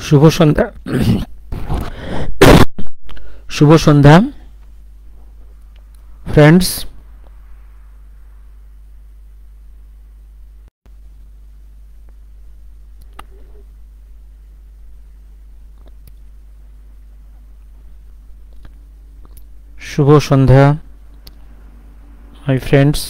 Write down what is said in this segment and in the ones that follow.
শুভ সন্ধ্যা শুভ সন্ধ্যা ফ্রেন্ডস। শুভ সন্ধ্যা my friends.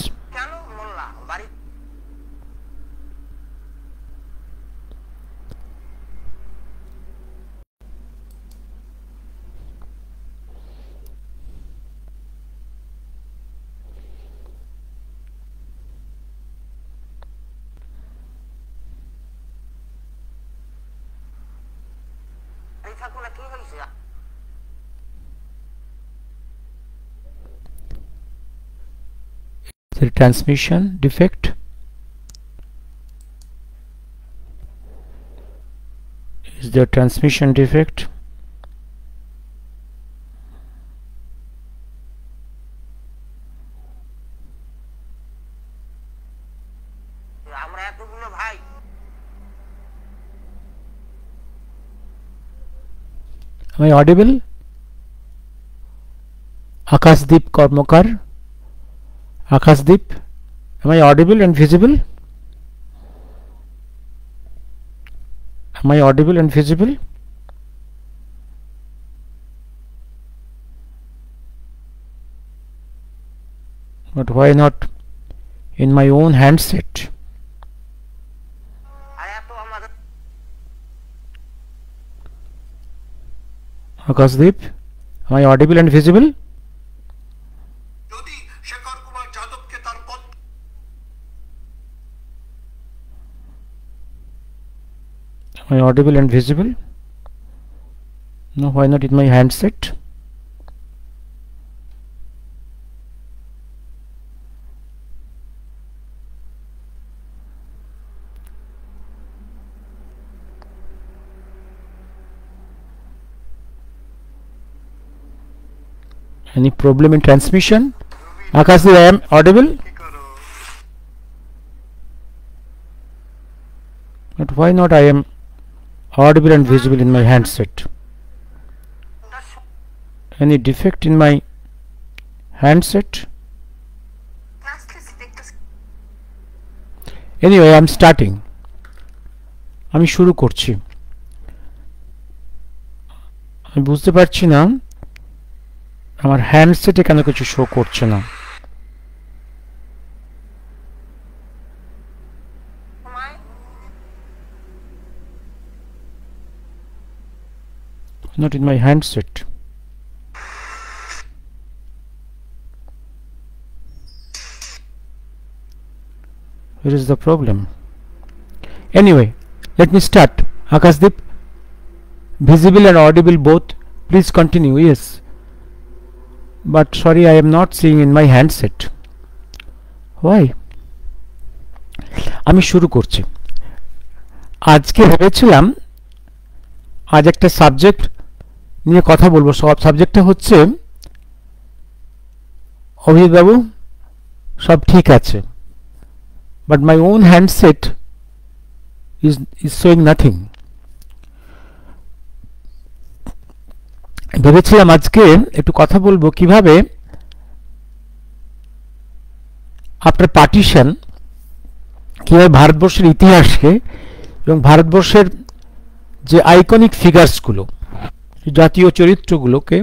The transmission defect. Is there transmission defect? Am I audible? Akashdeep Karmakar. Akashdeep, am I audible and visible? Am I audible and visible? But why not in my own handset? Akashdeep, am I audible and visible? Am I audible and visible? No, why not in my handset? Any problem in transmission? Akashdeep, I am audible? But why not I am audible and visible in my handset? Any defect in my handset? Anyway, I am starting. আমি শুরু করছি। আমি বুঝতে পারছি না আমার হ্যান্ডসেটে কেন কিছু শো করছে না। Not in my handset. Where is the problem? Anyway, let me start. Akashdeep, visible and audible both. Please continue. Yes, but sorry, I am not seeing in my handset. Why? আমি শুরু করছি। আজকে ভেবেছিলাম আজ একটা subject নিয়ে কথা বলবো। সব সাবজেক্টটা হচ্ছে অভিজিৎ বাবু সব ঠিক আছে, but my own handset is showing nothing. ভেবেছিলাম আজকে একটু কথা বলবো কিভাবে আফটার পার্টিশন কিভাবে ভারতবর্ষের ইতিহাসকে এবং ভারতবর্ষের যে আইকনিক ফিগার্সগুলো, জাতীয় চরিত্রগুলোকে,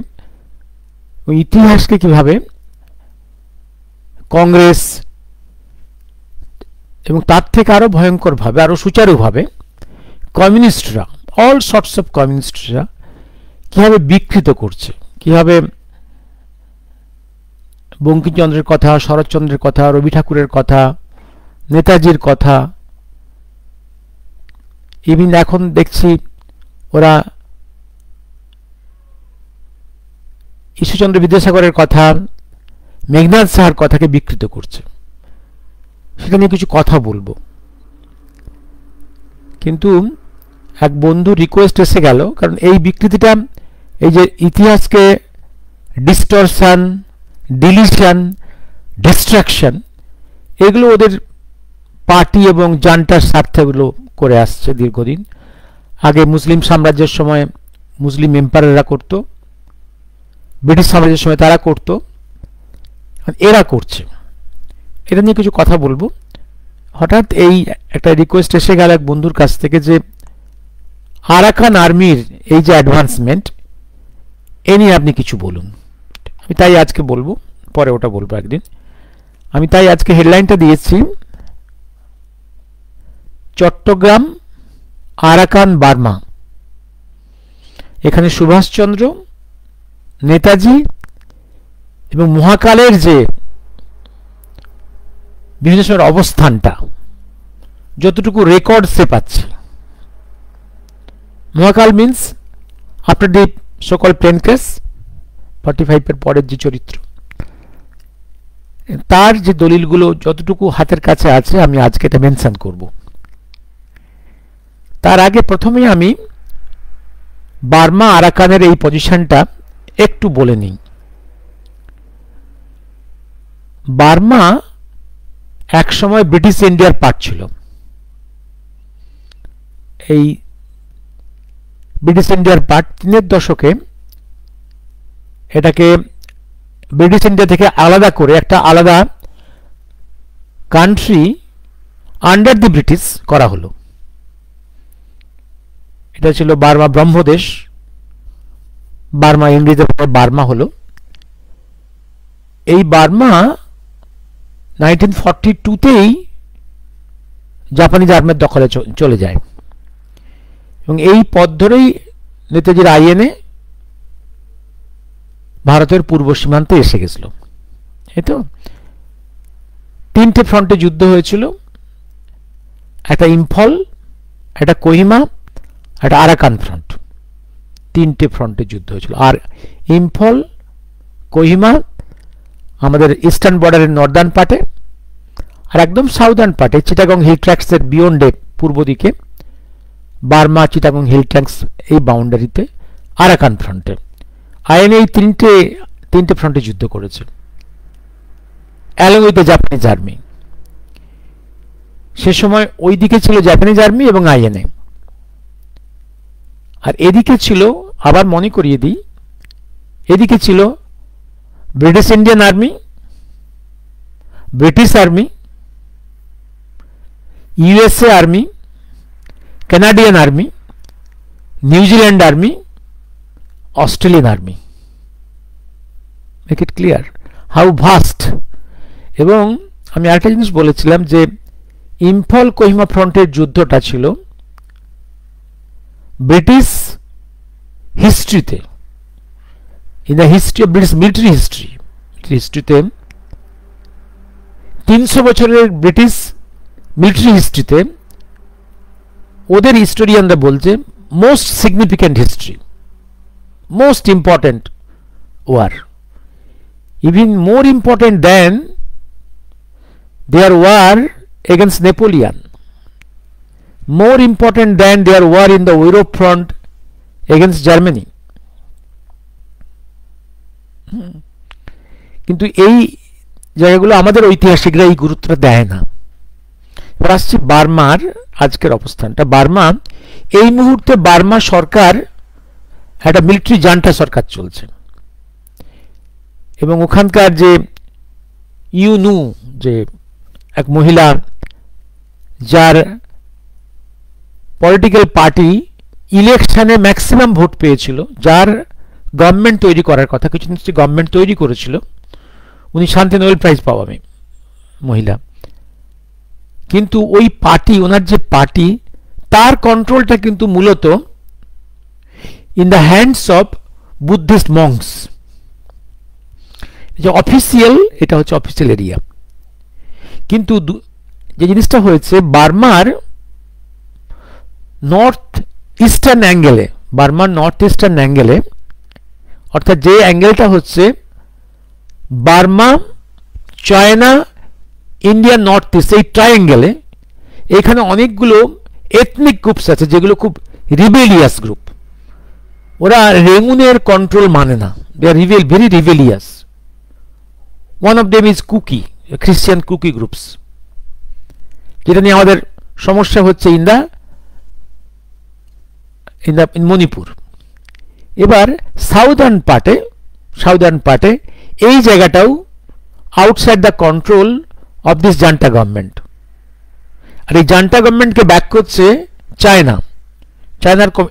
ইতিহাসকে কিভাবে কংগ্রেস এবং তার থেকে আরো ভয়ঙ্করভাবে আরো সুচারুভাবে কমিউনিস্টরা, অল সর্টস অফ কমিউনিস্টরা কিভাবে বিকৃত করছে, কিভাবে বঙ্কিমচন্দ্রের কথা, শরৎচন্দ্রের কথা, রবি ঠাকুরের কথা, নেতাজির কথা, ইভিন এখন দেখছি ওরা ঈশ্বরচন্দ্র বিদ্যাসাগরের কথা, মেঘনাদ সাহার কথাকে বিকৃত করছে। সেটা নিয়ে কিছু কথা বলবো, কিন্তু এক বন্ধু রিকোয়েস্ট এসে গেল, কারণ এই বিকৃতিটা, এই যে ইতিহাসকে ডিস্টরশন, ডিলিশন, ডিস্ট্রাকশন, এগুলো ওদের পার্টি এবং জান্টার স্বার্থে এগুলো করে আসছে দীর্ঘদিন। আগে মুসলিম সাম্রাজ্যের সময় মুসলিম এম্পায়াররা করত, ব্রিটিশ সাম্রাজ্যের সময় তারা করত, এরা করছে। এটা নিয়ে কিছু কথা বলবো। হঠাৎ এই একটা রিকোয়েস্ট এসে গেল এক বন্ধুর কাছ থেকে যে আরাকান আর্মির এই যে অ্যাডভান্সমেন্ট, এ নিয়ে আপনি কিছু বলুন। আমি তাই আজকে বলবো, পরে ওটা বলবো একদিন। আমি তাই আজকে হেডলাইনটা দিয়েছি, চট্টগ্রাম আরাকান বার্মা। এখানে সুভাষচন্দ্র, নেতাজি এবং মহাকালের যে বিভিন্ন সময়ের অবস্থানটা যতটুকু রেকর্ড সে পাচ্ছে। মহাকাল মিন্স আফটার দি সকল প্লেন ক্রেস 45 এর পরের যে চরিত্র, তার যে দলিলগুলো যতটুকু হাতের কাছে আছে আমি আজকে এটা মেনশন করব। তার আগে প্রথমেই আমি বার্মা আরাকানের এই পজিশনটা একটু বলে নিই। বার্মা এক সময় ব্রিটিশ ইন্ডিয়ার পার্ট ছিল। এই ব্রিটিশ ইন্ডিয়ার পার্ট 3 দশকে এটাকে ব্রিটিশ ইন্ডিয়া থেকে আলাদা করে একটা আলাদা কান্ট্রি আন্ডার দি ব্রিটিশ করা হলো। এটা ছিল বার্মা ব্রহ্মদেশ। বার্মা ইংরেজিতে বার্মা হলো। এই বার্মা 1942তেই জাপানিজ আর্মির দখলে চলে যায় এবং এই পথ ধরেই নেতাজির আইএনএ ভারতের পূর্ব সীমান্তে এসে গেছিল। এই তো 3টে ফ্রন্টে যুদ্ধ হয়েছিল, একটা ইম্ফল, একটা কোহিমা, একটা আরাকান ফ্রন্ট। 3টে ফ্রন্টে যুদ্ধ হয়েছিল। আর ইম্ফল, কোহিমা আমাদের ইস্টার্ন বর্ডারের নর্দার্ন পার্টে, আর একদম সাউদার্ন পার্টে চিটাগং হিল ট্র্যাক্সের বিয়ন্ডে পূর্ব দিকে বার্মা চিটাগং হিল ট্র্যাক্স এই বাউন্ডারিতে আরাকান ফ্রন্টে আইএনএ এই তিনটে ফ্রন্টে যুদ্ধ করেছে along with the Japanese army. সে সময় ওই দিকে ছিল জাপানিজ আর্মি এবং আইএনএ, আর এদিকে ছিল, আবার মনে করিয়ে দিই, এদিকে ছিল British Indian army, British army, USA army, Canadian army, New Zealand army, Australian army. Make it clear how vast. এবং আমি আরেকটা জিনিস বলেছিলাম যে ইম্ফল কোহিমা ফ্রন্টের যুদ্ধটা ছিল ব্রিটিশ হিস্ট্রিতে, in the history of British military হিস্ট্রিতে 300 বছরের ব্রিটিশ মিলিটারি হিস্ট্রিতে ওদের হিস্টোরিয়ানরা বলছে most significant history, most important war, even more important than their war against Napoleon, more important than their war in the Europe front against Germany. কিন্তু এই জায়গাগুলো আমাদের ঐতিহাসিকরা এই গুরুত্বটা দেয় না। এবার আসছে বার্মার আজকের অবস্থানটা। বার্মা এই মুহূর্তে বার্মা সরকার একটা মিলিটারি জান্টা সরকার চলছে এবং ওখানকার যে ইউনু, যে এক মহিলা যার পলিটিক্যাল পার্টি ইলেকশনে ম্যাক্সিমাম ভোট পেয়েছিল, যার গভর্নমেন্ট তৈরি করার কথা, কিছু নিশ্চয়ই গভর্নমেন্ট তৈরি করেছিল, উনি শান্তি নোবেল প্রাইজ পাওয়া মহিলা, কিন্তু ওই পার্টি, ওনার যে পার্টি, তার কন্ট্রোলটা কিন্তু মূলত in the hands of Buddhist monks. যে অফিসিয়াল, এটা হচ্ছে অফিসিয়াল এরিয়া। কিন্তু যে জিনিসটা হয়েছে বার্মার নর্থ ইস্টার্ন অ্যাঙ্গেলে, বার্মার নর্থ ইস্টার্ন অ্যাঙ্গেলে, অর্থাৎ যে অ্যাঙ্গেলটা হচ্ছে Burma, China, India, north east, এই ট্রায়াঙ্গেলে এখানে অনেকগুলো এথনিক গ্রুপস আছে যেগুলো খুব রিবেলিয়াস গ্রুপ। ওরা রেঙ্গুনের কন্ট্রোল মানে না, they are very rebellious. One of them is Kuki, Christian Kuki groups, যেটা নিয়ে আমাদের সমস্যা হচ্ছে ইন দ্য in Manipur. এবার সাউদার্ন পার্টে এই জায়গাটাও outside the control of this junta government. আর এই জান্টা গভর্নমেন্টকে ব্যাক করছে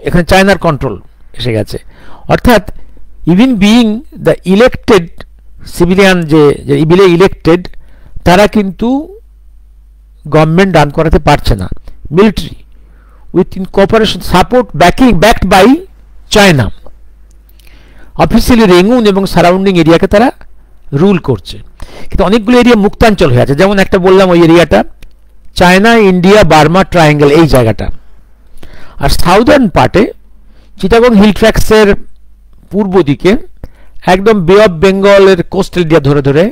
এখানে চায়নার কন্ট্রোল এসে গেছে। অর্থাৎ even being the elected civilian যে ইলেক্টেড, তারা কিন্তু গভর্নমেন্ট রান করাতে পারছে না। Military with in cooperation support backed by China officially Rangoon এবং সারাউন্ডিং এরিয়াকে তারা রুল করছে। কিন্তু অনেকগুলো এরিয়া মুক্তাঞ্চল হয়ে আছে, যেমন একটা বললাম ওই এরিয়াটা চায়না ইন্ডিয়া বার্মা ট্রায়াঙ্গেল, এই জায়গাটা। আর সাউদার্ন পার্টে চিটাগং হিল ট্র্যাক্সের পূর্ব দিকে একদম বে অফ বেঙ্গলের কোস্টাল এরিয়া ধরে ধরে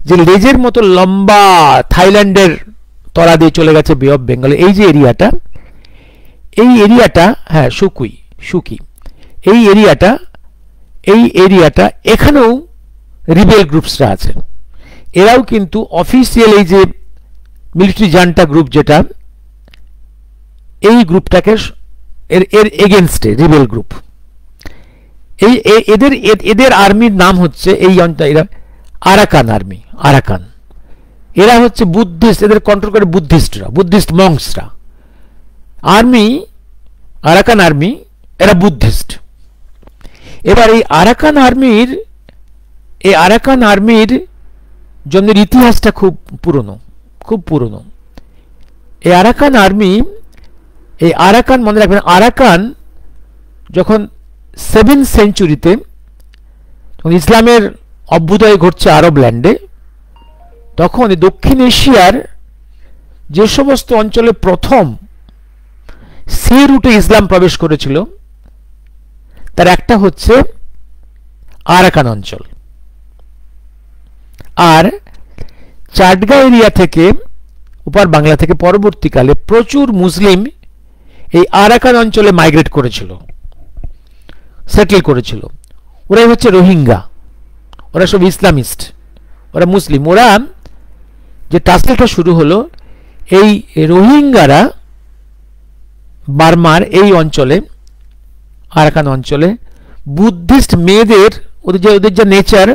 যে লেজের মতো লম্বা থাইল্যান্ডের তলা দিয়ে চলে গেছে বে অফ বেঙ্গলে, এই যে এরিয়াটা, হ্যাঁ সুকি, এই এরিয়াটা এখানেও রিবেল গ্রুপসরা আছে। এরাও কিন্তু অফিসিয়াল এই যে মিলিটারি জান্টা গ্রুপ যেটা, এই গ্রুপটাকে এর এগেনস্টে রিবেল গ্রুপ। এদের আর্মির নাম হচ্ছে এই অঞ্চল আরাকান আর্মি। এরা হচ্ছে বুদ্ধিস্ট, এদের কন্ট্রোল করে বুদ্ধিস্ট মংসরা। আরাকান আর্মি এরা বুদ্ধিস্ট। এবার এই আরাকান আর্মির জন্য ইতিহাসটা খুব পুরনো। এই আরাকান মনে রাখবেন, আরাকান যখন 7th সেঞ্চুরিতে ইসলামের অভ্যুদয় ঘটছে আরব ল্যান্ডে, তখন দক্ষিণ এশিয়ার যে সমস্ত অঞ্চলে প্রথম সে রুটে ইসলাম প্রবেশ করেছিল তার একটা হচ্ছে আরাকান অঞ্চল। আর চাটগা এরিয়া থেকে উপার বাংলা থেকে পরবর্তীকালে প্রচুর মুসলিম এই আরাকান অঞ্চলে মাইগ্রেট করেছিল, সেটেল করেছিল। ওরাই হচ্ছে রোহিঙ্গা, ওরা সব ইসলামিস্ট, ওরা মুসলিম। ওরা যে টাসেলটা শুরু হলো, এই রোহিঙ্গারা বার্মার এই অঞ্চলে আরাকান অঞ্চলে বুদ্ধিস্ট মেয়েদের ওদের যে নেচার,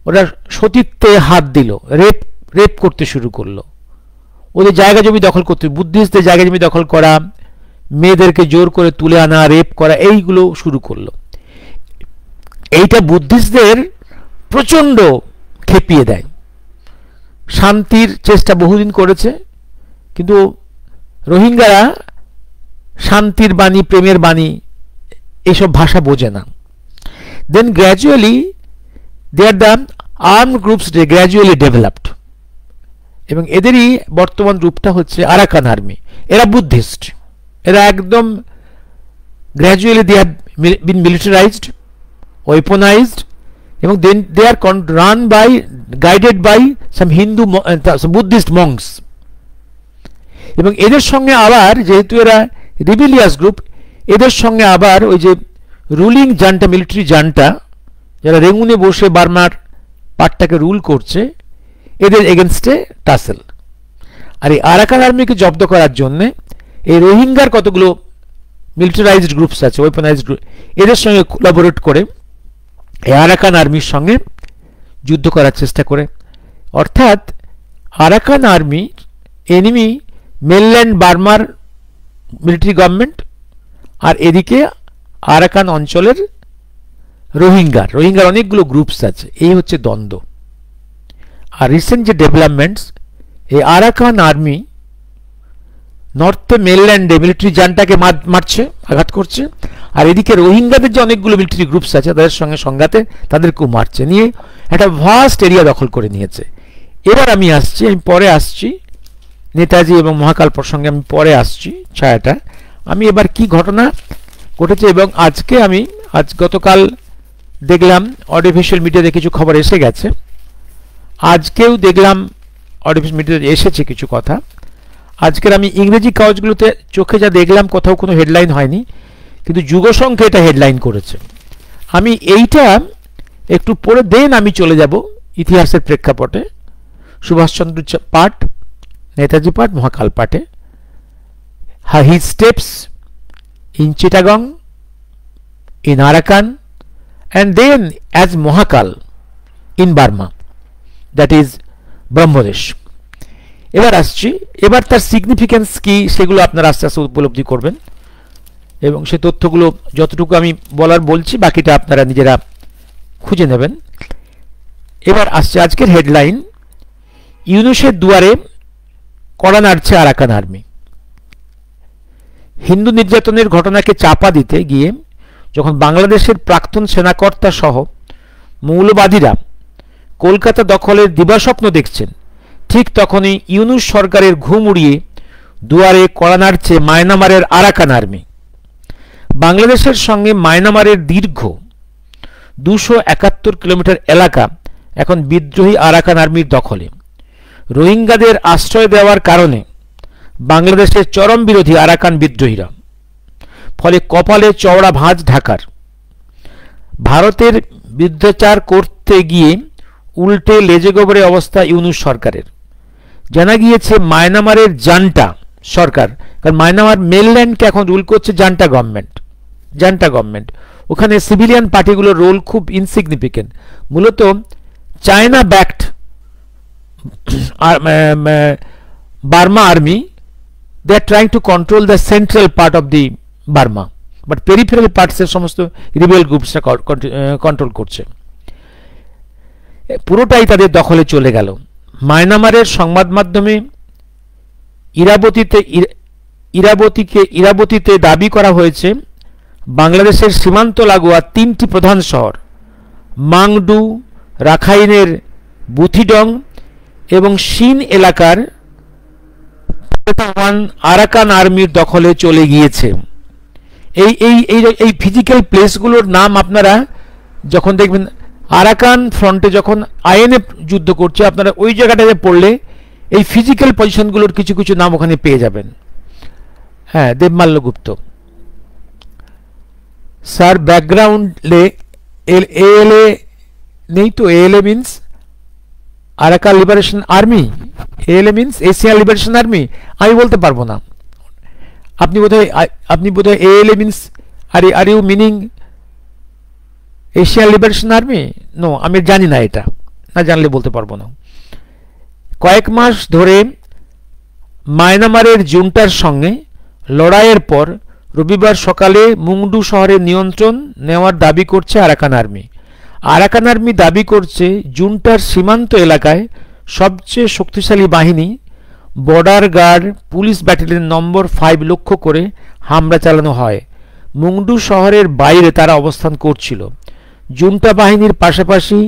ওরা সতীত্বে হাত দিল, রেপ করতে শুরু করলো, ওদের জায়গা জমি দখল করতে, বুদ্ধিস্টদের জায়গা জমি দখল করা, মেয়েদেরকে জোর করে তুলে আনা, রেপ করা, এইগুলো শুরু করলো। এইটা বুদ্ধিস্টদের প্রচণ্ড খেপিয়ে দেয়। শান্তির চেষ্টা বহুদিন করেছে, কিন্তু রোহিঙ্গারা শান্তির বাণী, প্রেমের বাণী, এসব ভাষা বোঝে না। Then gradually they are the armed groups gradually developed, এবং এদেরই বর্তমান রূপটা হচ্ছে আরাকান আর্মি। এরা বুদ্ধিস্ট, এরা একদম gradually they have been militarized, weaponized, এবং then they are run by guided by some Hindu Buddhist monks. এবং এদের সঙ্গে আবার, যেহেতু এরা রিবিলিয়াস গ্রুপ, এদের সঙ্গে আবার ওই যে রুলিং জান্টা, মিলিটারি জান্টা, যারা রেঙ্গুনে বসে বার্মার পার্টটাকে রুল করছে, এদের এগেনস্টে টাসেল। আর এই আরাকান আর্মিকে জব্দ করার জন্য এই রোহিঙ্গার কতগুলো মিলিটারাইজড গ্রুপস আছে, ওয়েপনাইজড গ্রুপ, এদের সঙ্গে কোলাবোরেট করে এই আরাকান আর্মির সঙ্গে যুদ্ধ করার চেষ্টা করে। অর্থাৎ আরাকান আর্মির এনিমি মেনল্যান্ড বার্মার মিলিটারি গভর্নমেন্ট, আর এদিকে আরাকান অঞ্চলের রোহিঙ্গার অনেকগুলো গ্রুপস আছে। এই হচ্ছে দ্বন্দ্ব। আর রিসেন্ট যে ডেভেলপমেন্টস, এই আরাকান আর্মি নর্থে মেনল্যান্ডে মিলিটারি জান্টাকে মারছে, আঘাত করছে, আর এদিকে রোহিঙ্গাদের যে অনেকগুলো মিলিটারি গ্রুপস আছে তাদের সঙ্গে সংঘাতে তাদেরকেও মারছে, নিয়ে একটা ভাস্ট এরিয়া দখল করে নিয়েছে। এবার আমি পরে আসছি নেতাজি এবং মহাকাল প্রসঙ্গে, আমি পরে আসছি ছায়াটা। আমি এবার কি ঘটনা ঘটেছে, এবং গতকাল দেখলাম অডিওভিজুয়াল মিডিয়াতে কিছু খবর এসে গেছে, আজকেও দেখলাম অডিওভিজুয়াল মিডিয়াতে এসেছে কিছু কথা। আজকের আমি ইংরেজি কাগজগুলোতে চোখে যা দেখলাম, কোথাও কোনো হেডলাইন হয়নি, কিন্তু যুগসংখ্যা এটা হেডলাইন করেছে। আমি এইটা একটু পড়ে দেন আমি চলে যাব ইতিহাসের প্রেক্ষাপটে, সুভাষচন্দ্র পাঠ, নেতাজি পাঠ, মহাকাল পাঠে। His steps in Chittagong, in Arakan, and then as Mohakal in Burma, that is ব্রহ্মদেশ। এবার আসছি, এবার তার সিগনিফিক্যান্স কি সেগুলো আপনারা আস্তে আস্তে উপলব্ধি করবেন, এবং সেই তথ্যগুলো যতটুকু আমি বলার বলছি বাকিটা আপনারা নিজেরা খুঁজে নেবেন। এবার আসছে আজকের হেডলাইন, ইউনূসের দুয়ারে কড়া নাড়ছে আরাকান আর্মি। হিন্দু নির্যাতনের ঘটনাকে চাপা দিতে গিয়ে যখন বাংলাদেশের প্রাক্তন সেনাকর্তা সহ মৌলবাদীরা কলকাতা দখলের দিবাস্বপ্ন দেখছেন, ঠিক তখনই ইউনূস সরকারের ঘুম উড়িয়ে দুয়ারে কড়া নাড়ছে মায়ানমারের আরাকান আর্মি। বাংলাদেশের সঙ্গে মায়ানমারের দীর্ঘ 271 কিলোমিটার এলাকা এখন বিদ্রোহী আরাকান আর্মির দখলে। রোহিঙ্গাদের আশ্রয় দেওয়ার কারণে বাংলাদেশের চরম বিরোধী আরাকান বিদ্রোহীরা, ফলে কপালে চওড়া ভাঁজ ঢাকার। ভারতের বিদ্রোচার করতে গিয়ে উল্টে লেজে গোবরে অবস্থা ইউনূস সরকারের। জানা গিয়েছে মায়ানমারের জান্টা সরকার, কারণ মায়ানমার মেনল্যান্ডকে এখন রুল করছে জান্টা গভর্নমেন্ট, ওখানে সিভিলিয়ান পার্টিগুলোর রোল খুব ইনসিগনিফিকেন্ট। মূলত China backed Burma army, they are trying to control the central part of the Burma, but peripheral পার্টসের সমস্ত রিবেল গ্রুপসরা কন্ট্রোল করছে। পুরোটাই তাদের দখলে চলে গেল। মায়ানমারের সংবাদ মাধ্যমে ইরাবতীতে দাবি করা হয়েছে বাংলাদেশের সীমান্ত লাগোয়া 3টি প্রধান শহর মাংডু, রাখাইনের বুথিডং এবং শিন এলাকার আরাকান আর্মির দখলে চলে গিয়েছে। এই ফিজিক্যাল প্লেসগুলোর নাম আপনারা যখন দেখবেন আরাকান ফ্রন্টে যখন আইএনএ যুদ্ধ করছে, আপনারা ওই জায়গাটাতে পড়লে এই ফিজিক্যাল পজিশনগুলোর কিছু কিছু নাম ওখানে পেয়ে যাবেন। হ্যাঁ, দেবমাল্যগুপ্ত স্যার ব্যাকগ্রাউন্ডে এএলএ নেই তো? ALA means Arakan Liberation Army, ALA means Asian liberation army. আমি বলতে পারবো না, আপনি বোধহয় ALA means are you meaning Asian liberation Army? No, আমি জানি না, এটা না জানলে বলতে পারবো না। কয়েক মাস ধরে মায়ানমারের জুন্টার সঙ্গে লড়াইয়ের পর রবিবার সকালে মুংডু শহরের নিয়ন্ত্রণ নেওয়ার দাবি করছে আরাকান আর্মি। আরাকান আর্মি দাবি করছে জুন্টার সীমান্ত এলাকায় সবচেয়ে শক্তিশালী বাহিনী বর্ডার গার্ড পুলিশ ব্যাটালিয়ন নম্বর 5 লক্ষ্য করে হামলা চালানো হয়। মুংডু শহরের বাইরে তারা অবস্থান করছিল। জুন্টা বাহিনীর পাশাপাশি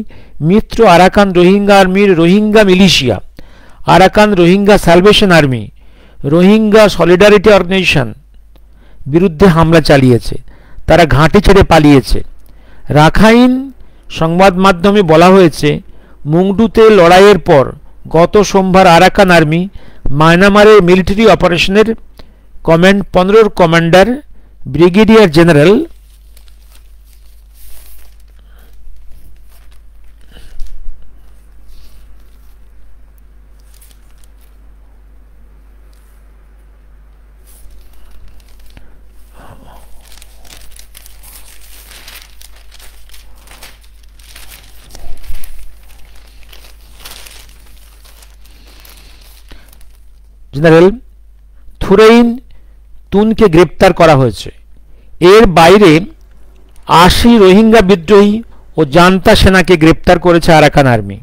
মিত্র আরাকান রোহিঙ্গা আর্মির Rohingya militia, Arakan Rohingya salvation army, Rohingya solidarity organisation বিরুদ্ধে হামলা চালিয়েছে। তারা ঘাঁটি ছেড়ে পালিয়েছে। রাখাইন সংবাদ মাধ্যমে বলা হয়েছে, মুংডুতে লড়াইয়ের পর গত সোমবার আরাকান আর্মি মায়ানমারের মিলিটারি অপারেশনের 15 কমান্ডার ব্রিগেডিয়ার জেনারেল থুরেইন তুনকে গ্রেপ্তার করা হয়েছে। এর বাইরে 80 রোহিঙ্গা বিদ্রোহী ও জান্তা সেনাকে গ্রেপ্তার করেছে আরাকান আর্মি।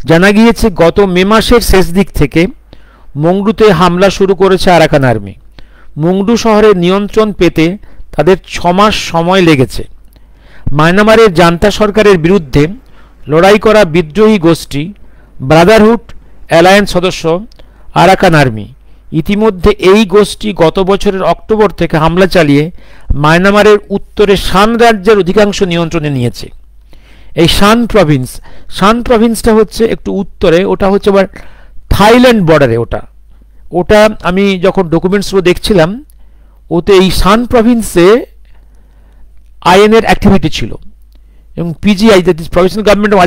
জানা গিয়েছে গত মে মাসের শেষ দিক থেকে মুংডুতে হামলা শুরু করেছে আরাকান আর্মি। মুংডু শহরের নিয়ন্ত্রণ পেতে তাদের 6 মাস সময় লেগেছে। মায়ানমারের জান্তা সরকারের বিরুদ্ধে লড়াই করা বিদ্রোহী গোষ্ঠী ব্রাদারহুড অ্যালায়েন্স সদস্য আরাকান আর্মি। ইতিমধ্যে এই গোষ্ঠী গত বছরের অক্টোবর থেকে হামলা চালিয়ে মায়ানমারের উত্তরে শান রাজ্যের অধিকাংশ নিয়ন্ত্রণে নিয়েছে। এই শান প্রভিন্সটা হচ্ছে একটু উত্তরে, ওটা হচ্ছে আবার থাইল্যান্ড বর্ডারে। ওটা আমি যখন ডকুমেন্টসগুলো দেখছিলাম, ওতে এই শান প্রভিন্সে আইএনের অ্যাক্টিভিটি ছিল, এবং PGI, provincial government of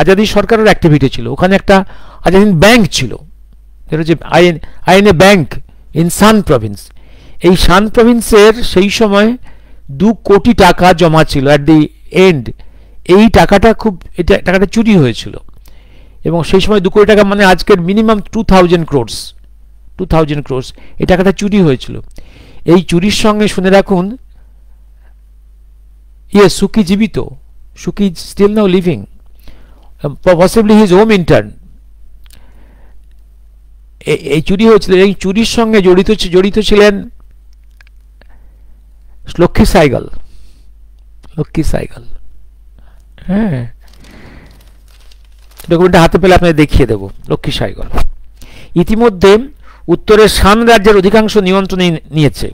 Azadi সরকারের অ্যাক্টিভিটি ছিল। ওখানে একটা আজাদ হিন্দ ব্যাংক ছিল, যেটা হচ্ছে INA bank in Shan province. এই শান প্রভিন্সের সেই সময় 2 কোটি টাকা জমা ছিল অ্যাট দি এন্ড। এই টাকাটা টাকাটা চুরি হয়েছিল, এবং সেই সময় 2 কোটি টাকা মানে আজকের মিনিমাম 2000 crores। এই টাকাটা চুরি হয়েছিল। এই চুরির সঙ্গে শুনে রাখুন, সুকি জীবিত, Suu Kyi still now living, possibly his home intern. এই চুরি হয়েছিল, এই চুরির সঙ্গে জড়িত ছিলেন লক্ষ্মী সাইগল। হ্যাঁ, ডকুমেন্টটা হাতে পেলে আপনাদের দেখিয়ে দেব। লক্ষ্মী সাইগল ইতিমধ্যে উত্তরের শান রাজ্যের অধিকাংশ নিয়ন্ত্রণে নিয়েছে।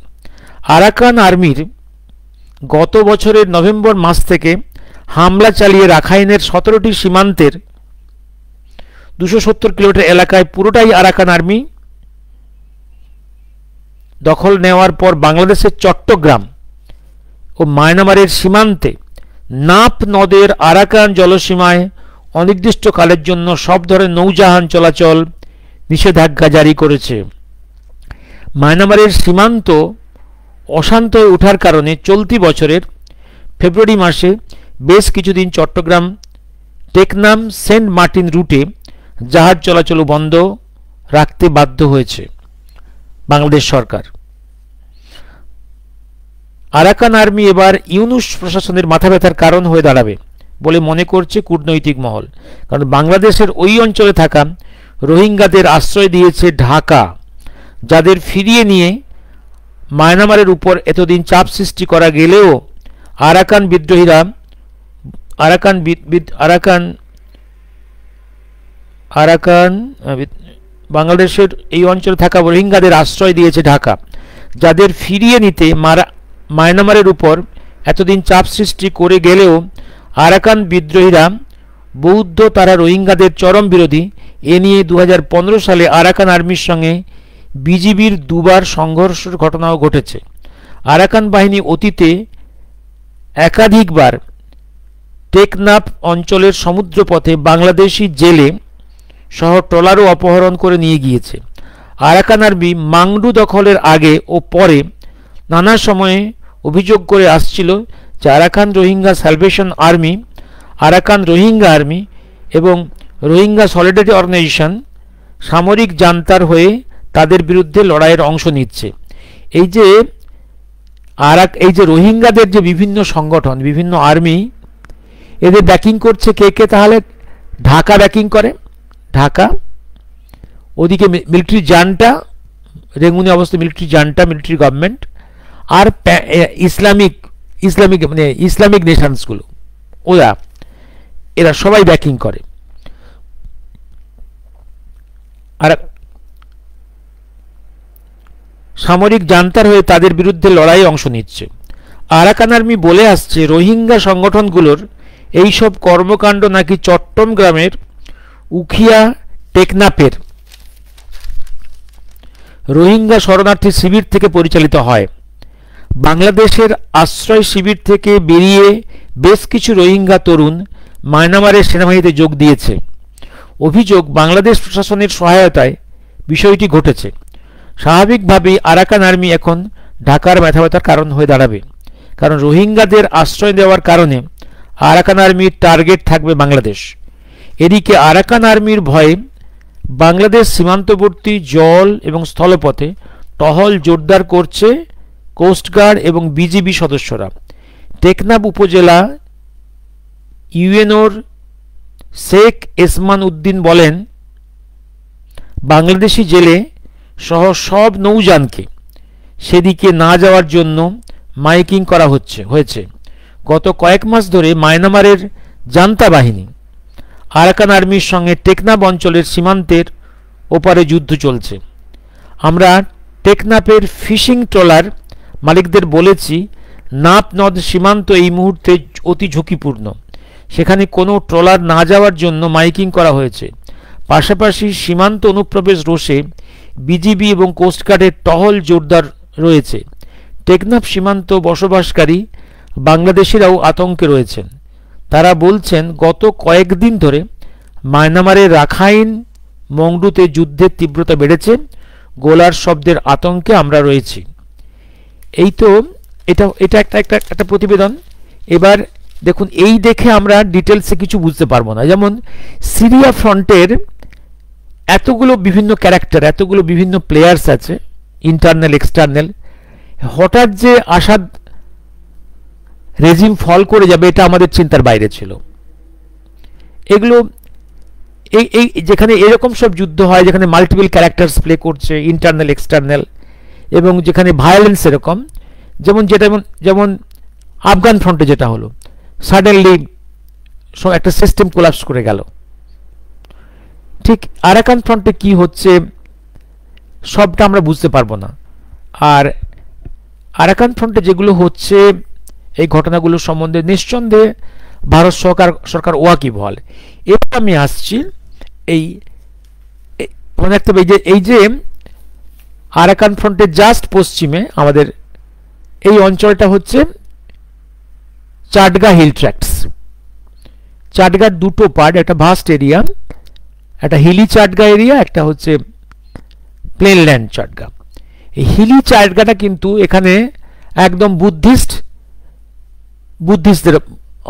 আরাকান আর্মির গত বছরের নভেম্বর মাস থেকে হামলা চালিয়ে রাখাইনের 17টি সীমান্তের 270 কিলোমিটার এলাকায় পুরোটাই আরাকান আর্মি দখল নেওয়ার পর বাংলাদেশের চট্টগ্রাম ও মায়ানমারের সীমান্তে নাপ নদের আরাকান জলসীমায় অনির্দিষ্টকালের জন্য সব ধরনের নৌজাহাজ চলাচল নিষেধাজ্ঞা জারি করেছে। মায়ানমারের সীমান্ত অশান্ত হয়ে ওঠার কারণে চলতি বছরের ফেব্রুয়ারি মাসে বেশ কিছুদিন চট্টগ্রাম টেকনাম সেন্ট মার্টিন রুটে জাহাজ চলাচল বন্ধ রাখতে বাধ্য হয়েছে বাংলাদেশ সরকার। আরাকান আর্মি এবার ইউনুস প্রশাসনের মাথা ব্যথার কারণ হয়ে দাঁড়াবে বলে মনে করছে কূটনৈতিক মহল, কারণ বাংলাদেশের ওই অঞ্চলে থাকা রোহিঙ্গাদের আশ্রয় দিয়েছে ঢাকা, যাদের ফিরিয়ে নিয়ে মায়ানমারের উপর এতদিন চাপ সৃষ্টি করা গেলেও বাংলাদেশের এই অঞ্চলে থাকা রোহিঙ্গাদের আশ্রয় দিয়েছে ঢাকা, যাদের ফিরিয়ে নিতে মায়ানমারের উপর এতদিন চাপ সৃষ্টি করে গেলেও আরাকান বিদ্রোহীরা বৌদ্ধ, তারা রোহিঙ্গাদের চরম বিরোধী। এ নিয়ে 2015 সালে আরাকান আর্মির সঙ্গে বিজিবির দুবার সংঘর্ষের ঘটনাও ঘটেছে। আরাকান বাহিনী অতীতে একাধিকবার টেকনাফ অঞ্চলের সমুদ্রপথে বাংলাদেশি জেলে সহ ট্রলারও অপহরণ করে নিয়ে গিয়েছে। আরাকান আর্মি মাংডু দখলের আগে ও পরে নানা সময়ে অভিযোগ করে আসছিল যে Arakan Rohingya salvation army, Arakan Rohingya army এবং রোহিঙ্গা সলিডারিটি অর্গানাইজেশন সামরিক জান্তার হয়ে তাদের বিরুদ্ধে লড়াইয়ের অংশ নিচ্ছে। এই যে রোহিঙ্গাদের যে বিভিন্ন সংগঠন, বিভিন্ন আর্মি, এদের ব্যাকিং করছে কে? তাহলে ঢাকা ব্যাকিং করে, ঢাকা। ওদিকে মিলিটারি জান্টা, রেঙ্গুনে অবস্থিত মিলিটারি জান্টা, মিলিটারি গভর্নমেন্ট, আর ইসলামিক নেশনসগুলো, এরা সবাই ব্যাকিং করে। আর সামরিক জান্তার হয়ে তাদের বিরুদ্ধে লড়াইয়ে অংশ নিচ্ছে। আরাকান আর্মি বলে আসছে রোহিঙ্গা সংগঠনগুলোর এইসব কর্মকাণ্ড নাকি চট্টগ্রামের উখিয়া টেকনাফের রোহিঙ্গা শরণার্থী শিবির থেকে পরিচালিত হয়। বাংলাদেশের আশ্রয় শিবির থেকে বেরিয়ে বেশ কিছু রোহিঙ্গা তরুণ মায়ানমারের সেনাবাহিনীতে যোগ দিয়েছে। অভিযোগ, বাংলাদেশ প্রশাসনের সহায়তায় বিষয়টি ঘটেছে। স্বাভাবিকভাবেই আরাকান আর্মি এখন ঢাকার মাথা ব্যথার কারণ হয়ে দাঁড়াবে, কারণ রোহিঙ্গাদের আশ্রয় দেওয়ার কারণে আরাকান আর্মির টার্গেট থাকবে বাংলাদেশ। এদিকে আরাকান আর্মির ভয়ে বাংলাদেশ সীমান্তবর্তী জল এবং স্থলপথে টহল জোরদার করছে কোস্টগার্ড এবং বিজিবি সদস্যরা। টেকনাফ উপজেলা ইউএনওর শেখ এসমান উদ্দিন বলেন, বাংলাদেশি জেলে সহ সব নৌযানকে সেদিকে না যাওয়ার জন্য মাইকিং করা হয়েছে। গত কয়েক মাস ধরে মায়ানমারের জান্তা বাহিনী আরাকান আর্মির সঙ্গে টেকনাফ অঞ্চলের সীমান্তের ওপারে যুদ্ধ চলছে। আমরা টেকনাফের ফিশিং ট্রলার মালিকদের বলেছি, নাপ নদ সীমান্ত এই মুহূর্তে অতি ঝুঁকিপূর্ণ, সেখানে কোনো ট্রলার না যাওয়ার জন্য মাইকিং করা হয়েছে। পাশাপাশি সীমান্ত অনুপ্রবেশ রোষে বিজিবি এবং কোস্টগার্ডের টহল জোরদার রয়েছে। টেকনাফ সীমান্ত বসবাসকারী বাংলাদেশিরাও আতঙ্কে রয়েছেন। তারা বলছেন, গত কয়েকদিন ধরে মায়ানমারের রাখাইন মংডুতে যুদ্ধের তীব্রতা বেড়েছে, গোলার শব্দের আতঙ্কে আমরা রয়েছি। এই তো এটা এটা একটা একটা একটা প্রতিবেদন। এবার দেখুন, এই দেখে আমরা ডিটেলসে কিছু বুঝতে পারবো না। যেমন সিরিয়া ফ্রন্টের এতগুলো বিভিন্ন ক্যারেক্টার, এতগুলো বিভিন্ন প্লেয়ার্স আছে, ইন্টারনাল এক্সটার্নাল, হঠাৎ যে আসাদ রেজিম ফল করে যাবে এটা আমাদের চিন্তার বাইরে ছিল। এগুলো এই এই যেখানে এরকম সব যুদ্ধ হয়, যেখানে মাল্টিপল ক্যারেক্টার্স প্লে করছে, ইন্টারনাল এক্সটার্নাল, এবং যেখানে ভায়োলেন্স এরকম, যেমন যেমন আফগান ফ্রন্টে যেটা হলো, সাডেনলি একটা সিস্টেম কোলাপস করে গেল। ঠিক আরাকান ফ্রন্টে কি হচ্ছে সবটা আমরা বুঝতে পারবো না। আর আরাকান ফ্রন্টে যেগুলো হচ্ছে এই ঘটনাগুলো সম্বন্ধে নিঃসন্দেহে ভারত সরকার ওয়াকিবহাল। এবার আমি আসছি এই মনে রাখতে হবে এই যে আরাকান ফ্রন্টের জাস্ট পশ্চিমে আমাদের এই অঞ্চলটা হচ্ছে চাটগা হিল ট্র্যাক্টস। চাটগার দুটো পার্ট, একটা ভাস্ট এরিয়া, একটা হিলি চাটগা এরিয়া, একটা হচ্ছে প্লেনল্যান্ড চাটগা। এই হিলি চাটগাটা কিন্তু এখানে একদম বুদ্ধিস্টদের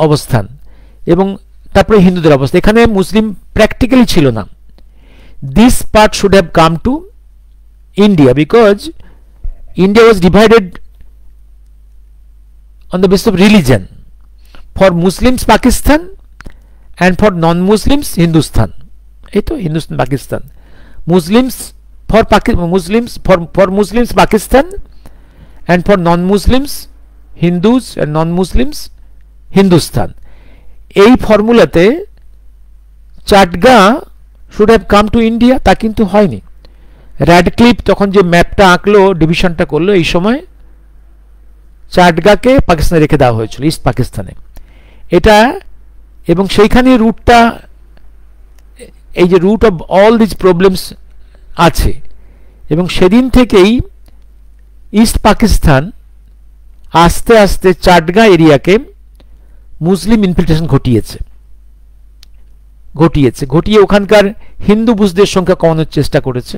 অবস্থান, এবং তারপরে হিন্দুদের অবস্থা। এখানে মুসলিম প্র্যাকটিক্যালি ছিল না। This part should have come to India because India was divided on the basis of religion. For Muslims Pakistan and for non-Muslims Hindustan. এই তো Hindustan Pakistan. Muslims Pakistan and for non-Muslims Hindus and non-Muslims Hindustan. এই ফর্মুলাতে Chatga should have come to India, তা কিন্তু হয়নি। Radcliffe তখন যে ম্যাপটা আঁকলো, ডিভিশনটা করলো, এই সময় চাটগাকে পাকিস্তানে রেখে দেওয়া হয়েছিল, ইস্ট পাকিস্তানে। এটা এবং সেইখানে রুটটা, এই যে root of all this problems আছে, এবং সেদিন থেকেই ইস্ট পাকিস্তান আস্তে আস্তে চাটগা এরিয়াকে মুসলিম ইনফিল্ট্রেশন ঘটিয়ে ওখানকার হিন্দু বুঝদের সংখ্যা কমানোর চেষ্টা করেছে।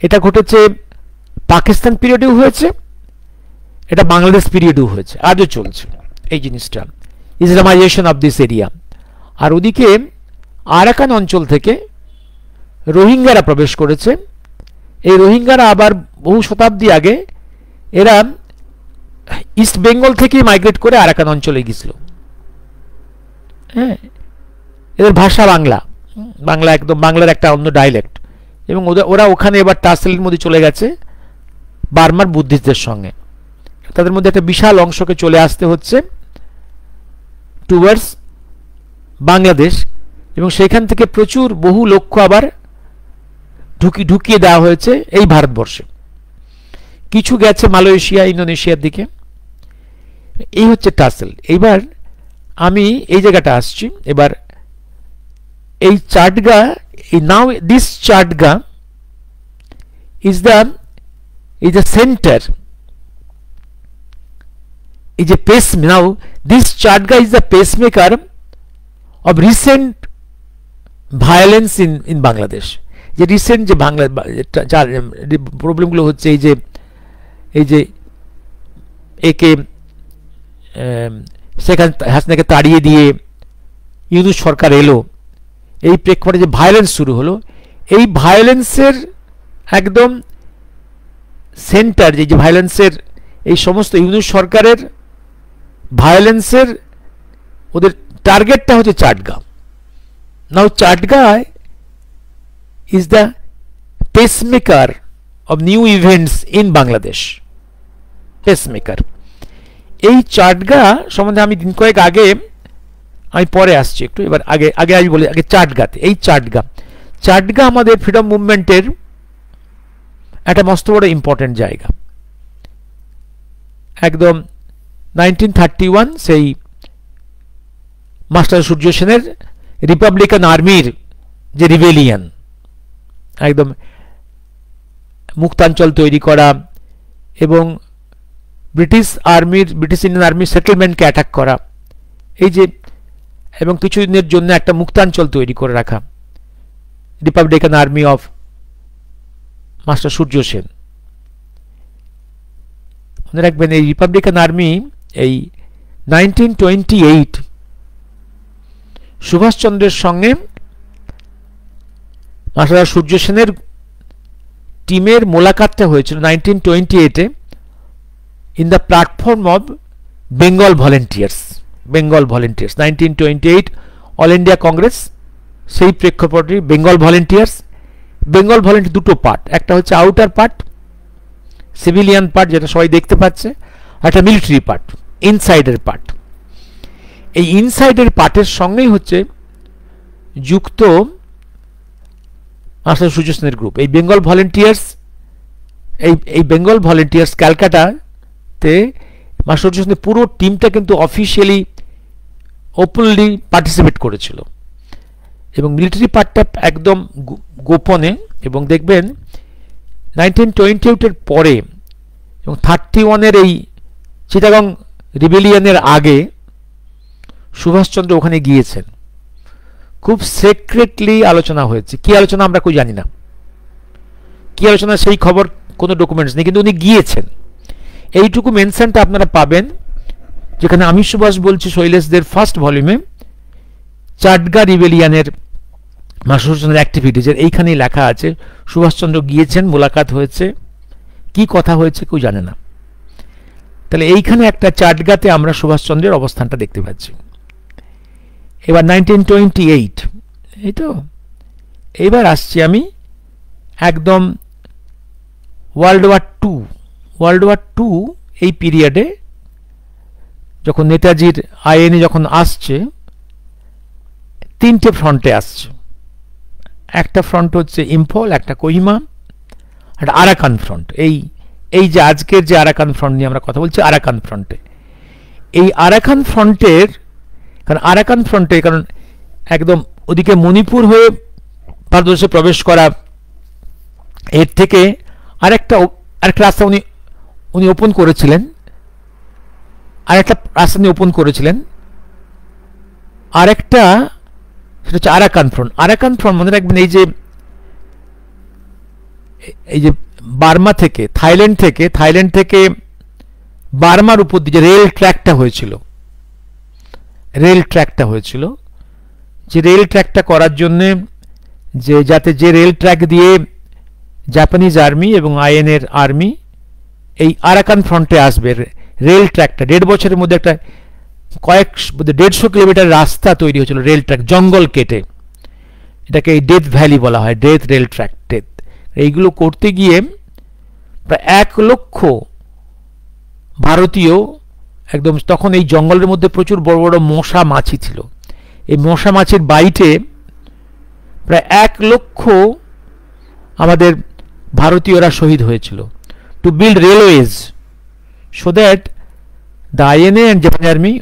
এটা ঘটেছে পাকিস্তান পিরিয়ডেও হয়েছে, এটা বাংলাদেশ পিরিয়ডেও হয়েছে, আজও চলছে এই জিনিসটা, ইসলামাইজেশন অফ দিস এরিয়া। আর ওদিকে আরাকান অঞ্চল থেকে রোহিঙ্গারা প্রবেশ করেছে। এই রোহিঙ্গারা আবার বহু শতাব্দী আগে এরা ইস্ট বেঙ্গল থেকে মাইগ্রেট করে আরাকান অঞ্চলে গিয়েছিল। হ্যাঁ, এদের ভাষা বাংলা একদম বাংলার একটা অন্য ডাইলেক্ট, এবং ওরা ওখানে এবার টাসেলের মধ্যে চলে গেছে বার্মার বুদ্ধিস্টদের সঙ্গে। তাদের মধ্যে একটা বিশাল অংশকে চলে আসতে হচ্ছে টুয়ার্ডস বাংলাদেশ, এবং সেখান থেকে প্রচুর বহু লক্ষ আবার ঢুকিয়ে দেওয়া হয়েছে এই ভারতবর্ষে। কিছু গেছে মালয়েশিয়া, ইন্দোনেশিয়ার দিকে। এই হচ্ছে টাসেল। এইবার আমি এই জায়গাটা আসছি। এবার এই Chatga, now this Chatga is the center, is a pacemaker. Now this Chatga is the pacemaker of recent violence in Bangladesh. যে রিসেন্ট যে বাংলা প্রবলেমগুলো হচ্ছে, এই যে একে শেখ হাসিনাকে তাড়িয়ে দিয়ে ইউনূস সরকার এলো, এই প্রেক্ষাপটে যে ভায়োলেন্স শুরু হলো, এই ভায়োলেন্সের একদম সেন্টার, যে ভায়োলেন্সের এই সমস্ত ইউনূস সরকারের ভায়োলেন্সের ওদের টার্গেটটা হচ্ছে Chatga. Now Chatga is the pacemaker of new events in Bangladesh. Pacemaker এই চাটগা সম্বন্ধে আমি দিন কয়েক আগে, আমি পরে আসছি একটু, এবার আগে আমি বলি আগে চাটগাতে। এই চাটগা আমাদের ফ্রিডম মুভমেন্টের একটা মস্ত বড় ইম্পর্টেন্ট জায়গা। একদম 1931 সেই মাস্টার সূর্য সেনের রিপাবলিকান আর্মির যে রিবেলিয়ান, একদম মুক্তাঞ্চল তৈরি করা এবং ব্রিটিশ ইন্ডিয়ান আর্মির সেটেলমেন্টকে অ্যাটাক করা, এই যে, এবং কিছুদিনের জন্য একটা মুক্তাঞ্চল তৈরি করে রাখা, Republican army of master Surya Sen. মনে রাখবেন এই রিপাবলিকান আর্মি এই 1928 সুভাষচন্দ্রের সঙ্গে মাস্টার সূর্য সেনের টিমের মোলাকাতটা হয়েছিল 1928-এ in the platform of Bengal volunteers. 1928 all India Congress, সেই প্রেক্ষাপটে বেঙ্গল ভলেন্টিয়ার্স। বেঙ্গল ভলেন্টিয়ার দুটো পার্ট, একটা হচ্ছে আউটার পার্ট, সিভিলিয়ান পার্ট যেটা সবাই দেখতে পাচ্ছে, আর একটা মিলিটারি পার্ট, ইনসাইডের পার্ট। এই ইনসাইডের পার্টের সঙ্গেই হচ্ছে যুক্ত মাস্টার সূর্য সেনের গ্রুপ। এই বেঙ্গল ভলেন্টিয়ার্স, এই বেঙ্গল ভলেন্টিয়ার্স ক্যালকাটাতে মাস্টার সূর্য সেনের পুরো টিমটা কিন্তু অফিসিয়ালি ওপেনলি পার্টিসিপেট করেছিল, এবং মিলিটারি পার্টটা একদম গোপনে। এবং দেখবেন 1928-এর পরে এবং 31-এর এই চিটাগং রিবেলিয়নের আগে সুভাষচন্দ্র ওখানে গিয়েছেন, খুব সিক্রেটলি আলোচনা হয়েছে। কি আলোচনা আমরা কেউ জানি না, কি আলোচনা সেই খবর কোনো ডকুমেন্টস নেই, কিন্তু উনি গিয়েছেন। এইটুকু মেনশনটা আপনারা পাবেন যেখানে আমি সুভাষ বলছি শৈলেশদের ফার্স্ট ভলিউমে, চাটগা রিবেলিয়ানের মাস্টার সূর্য সেনের অ্যাক্টিভিটিজের এইখানেই লেখা আছে সুভাষচন্দ্র গিয়েছেন, মোলাকাত হয়েছে, কি কথা হয়েছে কেউ জানে না। তাহলে এইখানে একটা চাটগাতে আমরা সুভাষচন্দ্রের অবস্থানটা দেখতে পাচ্ছি। এবার 1928, এই তো এবার আসছি আমি একদম ওয়ার্ল্ড ওয়ার টু এই পিরিয়ডে, যখন নেতাজির আইএনএ যখন আসছে, তিনটে ফ্রন্টে আসছে। একটা ফ্রন্ট হচ্ছে ইম্ফল, একটা কোহিমা, একটা আরাকান ফ্রন্ট। এই যে আজকের যে আরাকান ফ্রন্ট নিয়ে আমরা কথা বলছি, আরাকান ফ্রন্টে, এই আরাকান ফ্রন্টের, কারণ একদম ওদিকে মণিপুর হয়ে ভারতবর্ষে প্রবেশ করা, এর থেকে আরেকটা রাস্তা উনি ওপেন করেছিলেন, আরেকটা সেটা হচ্ছে আরাকান ফ্রন্ট। আরাকান ফ্রন্ট মনে রাখবেন এই যে বার্মা থেকে, থাইল্যান্ড থেকে বার্মার উপর দিয়ে যে রেল ট্র্যাকটা হয়েছিল, যে রেল ট্র্যাকটা করার জন্যে, যাতে যে রেল ট্র্যাক দিয়ে জাপানিজ আর্মি এবং আইএনএর আর্মি এই আরাকান ফ্রন্টে আসবে, রেল ট্র্যাকটা 1.5 বছরের মধ্যে একটা 150 কিলোমিটার রাস্তা তৈরি হয়েছিল রেল ট্র্যাক, জঙ্গল কেটে। এটাকে এই ডেথ ভ্যালি বলা হয়, ডেথ রেল ট্র্যাক, ডেথ। এইগুলো করতে গিয়ে প্রায় 1 লক্ষ ভারতীয়, একদম তখন এই জঙ্গলের মধ্যে প্রচুর বড় বড় মশা মাছি ছিল, এই মশা মাছির বাইটে প্রায় 1 লক্ষ আমাদের ভারতীয়রা শহীদ হয়েছিল, to build railways so that the INA and Japan Army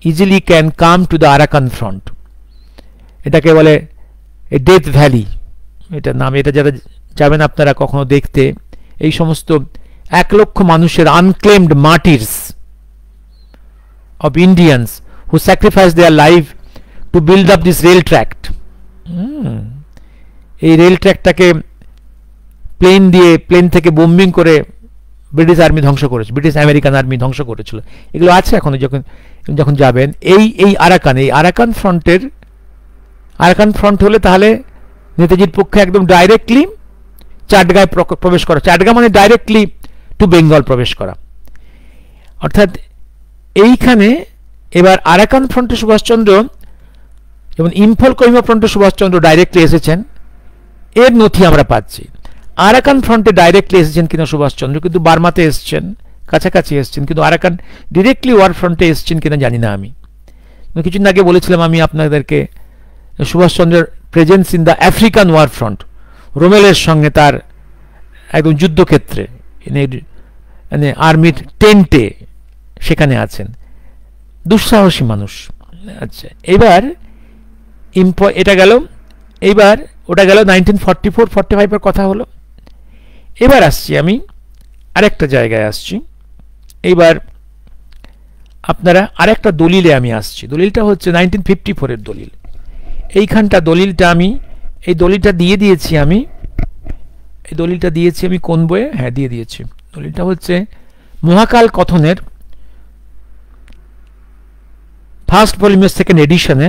easily can come to the Arakan front. এটাকে বলে ডেথ ভ্যালি, এটার নাম। এটা যারা যাবেন আপনারা কখনো দেখতে, এই সমস্ত 1 লক্ষ মানুষের unclaimed martyrs of Indians who sacrifice their life to build up this rail tract. এই রেল ট্র্যাকটাকে প্লেন থেকে বোম্বিং করে ব্রিটিশ আর্মি ধ্বংস করেছে, ব্রিটিশ আমেরিকান আর্মি ধ্বংস করেছিল। এগুলো আছে এখনো, যখন যাবেন এই আরাকান ফ্রন্ট হলে তাহলে নেতাজির পক্ষে একদম ডাইরেক্টলি চাটগায় প্রবেশ করা, চাটগা মানে ডাইরেক্টলি টু বেঙ্গল প্রবেশ করা। অর্থাৎ এইখানে এবার আরাকান ফ্রন্টে সুভাষচন্দ্র এবং ইম্ফল কোহিমা ফ্রন্টে সুভাষচন্দ্র ডাইরেক্টলি এসেছেন, এর নথি আমরা পাচ্ছি। আরাকান ফ্রন্টে ডাইরেক্টলি এসেছেন কিনা সুভাষচন্দ্র, কিন্তু বার্মাতে এসছেন, কাছাকাছি এসছেন, কিন্তু আরাকান ডিরেক্টলি ওয়ার ফ্রন্টে এসছেন কিনা জানি না। আমি কিছুদিন আগে বলেছিলাম আমি আপনাদেরকে সুভাষচন্দ্রের presence in the African war front, রোমেলের সঙ্গে তার একদম যুদ্ধক্ষেত্রে, মানে আর্মির টেন্টে সেখানে আছেন, দুঃসাহসী মানুষ। আচ্ছা, এবার এটা গেল, এইবার ওটা গেল 1944-45-এর কথা হলো। এবার আসছি আমি আরেকটা জায়গায় আসছি, এইবার আপনারা আরেকটা দলিলে আমি আসছি। দলিলটা হচ্ছে 1954-এর দলিল। এইখানটা দলিলটা আমি দিয়ে দিয়েছি আমি কোন বইয়ে, হ্যাঁ দিয়ে দিয়েছি। দলিলটা হচ্ছে মহাকাল কথনের ফার্স্ট ভলিউমের সেকেন্ড এডিশনে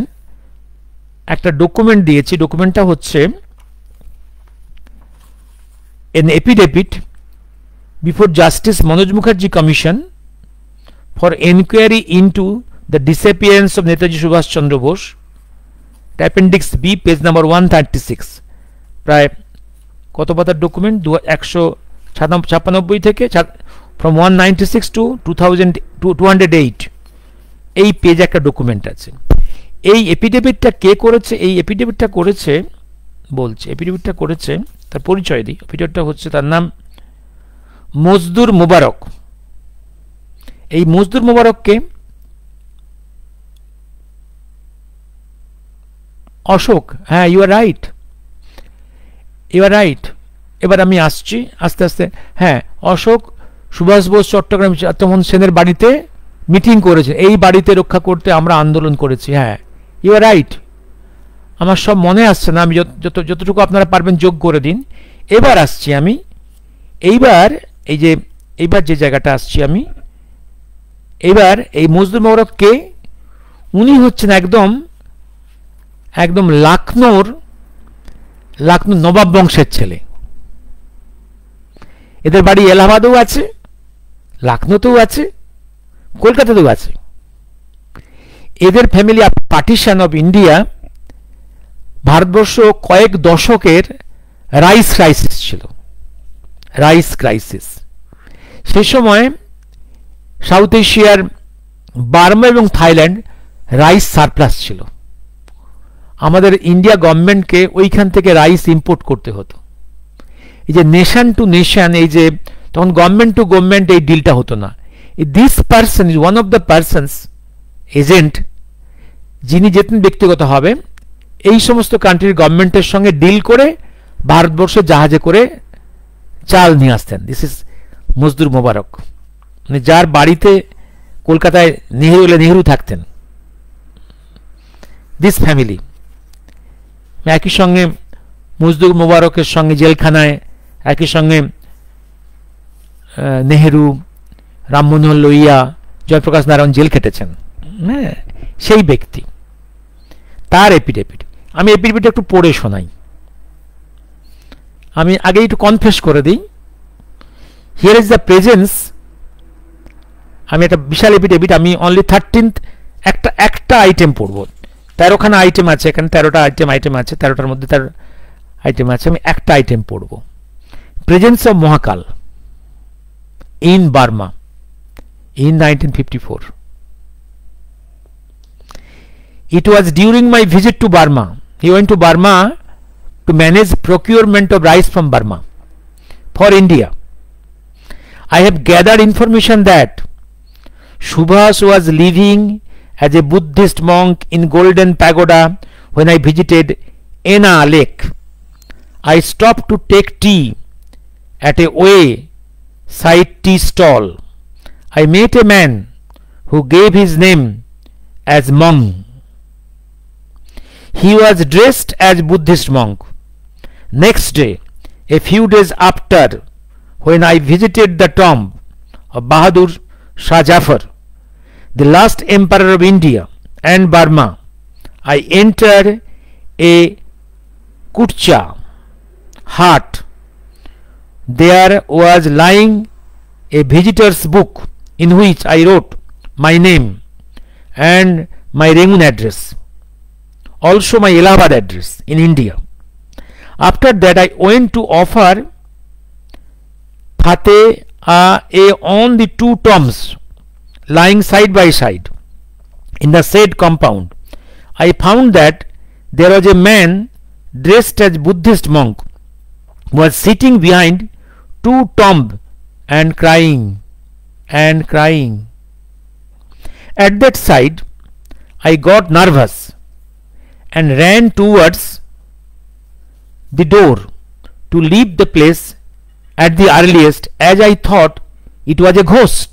একটা ডকুমেন্ট দিয়েছি। ডকুমেন্টটা হচ্ছে an affidavit before Justice Manoj Mukherjee Commission for enquiry into the disappearance of Netaji Subhash Chandra Bose, appendix B, page number 136. প্রায় কত পাতার ডকুমেন্ট? 156 থেকে from 196 to 208 এই পেজ একটা ডকুমেন্ট আছে। এই এফিডেভিটটা কে করেছে? এই এফিডেভিটটা করেছে বলছে, এফিডেভিটটা করেছে, তার পরিচয় দিই। এফিডেভিটটা হচ্ছে, তার নাম মজদুর মোবারক। এই মজদুর মোবারককে অশোক, হ্যাঁ you are right, you are right. এবার আমি আসছি আস্তে আস্তে। হ্যাঁ, অশোক সুভাষ বোস চট্টগ্রাম চন্দ্রমোহন সেনের বাড়িতে মিটিং করেছে। এই বাড়িতে রক্ষা করতে আমরা আন্দোলন করেছি। হ্যাঁ, ইউ আর রাইট। আমার সব মনে আসছে না, আমি যতটুকু আপনারা পারবেন যোগ করে দিন। এবার আসছি আমি, এইবার যে জায়গাটা আসছি আমি, এবার এই মজদুর মোবারক কে? উনি হচ্ছেন একদম লখনৌর নবাব বংশের ছেলে। এদের বাড়ি এলাহাবাদেও আছে, লখনৌতেও আছে, কলকাতাতেও আছে। এদের family partition of India, Bharatvarsha কয়েক দশকের রাইস ক্রাইসিস ছিল, রাইস ক্রাইসিস। সে সময় সাউথ এশিয়ার বার্মা এবং থাইল্যান্ড রাইস সারপ্লাস ছিল। আমাদের ইন্ডিয়া গভর্নমেন্টকে ওইখান থেকে রাইস ইম্পোর্ট করতে হতো। এই যে নেশন টু নেশন, এই যে তখন গভর্নমেন্ট টু গভর্নমেন্ট এই ডিলটা হতো না। This person is one of the persons agent, যিনি যেতেন ব্যক্তিগতভাবে এই সমস্ত কান্ট্রির গভর্নমেন্টের সঙ্গে ডিল করে ভারতবর্ষে জাহাজে করে চাল নিয়ে আসতেন। দিস ইজ মজদুর মোবারক, মানে যার বাড়িতে কলকাতায় নেহেরু থাকতেন। দিস ফ্যামিলি একই সঙ্গে মজদুর মোবারকের সঙ্গে জেলখানায় একই সঙ্গে নেহেরু, রাম মনোহর লোহিয়া, জয়প্রকাশ নারায়ণ জেল খেটেছেন। হ্যাঁ, সেই ব্যক্তি, তার এফিডেভিট। আমি এফিডেভিট একটু পড়ে শোনাই। আমি আগে একটু কনফেস করে দিই। Here is the presence. আমি একটা বিশাল এফিডেভিট, আমি অনলি 13th একটা আইটেম পড়ব। 13খানা আইটেম আছে এখানে, 13টা আইটেম আছে, 13টার মধ্যে 13 আইটেম আছে। আমি একটা আইটেম পড়ব। Presence of Mahakal in Burma in 1954. It was during my visit to Burma. He went to Burma to manage procurement of rice from Burma for India. I have gathered information that Subhas was living as a Buddhist monk in Golden Pagoda when I visited Ena Lake. I stopped to take tea at a side tea stall. I met a man who gave his name as Mong. He was dressed as Buddhist monk. Next day, a few days after, when I visited the tomb of Bahadur Shah Jafar, the last emperor of India and Burma, I entered a kutcha hut. There was lying a visitor's book in which I wrote my name and my Rangoon address, also my Allahabad address in India. After that, I went to offer Fateh on the two tombs lying side by side in the said compound. I found that there was a man dressed as Buddhist monk was sitting behind two tombs and crying. At that sight, I got nervous and ran towards the door to leave the place at the earliest, as I thought it was a ghost.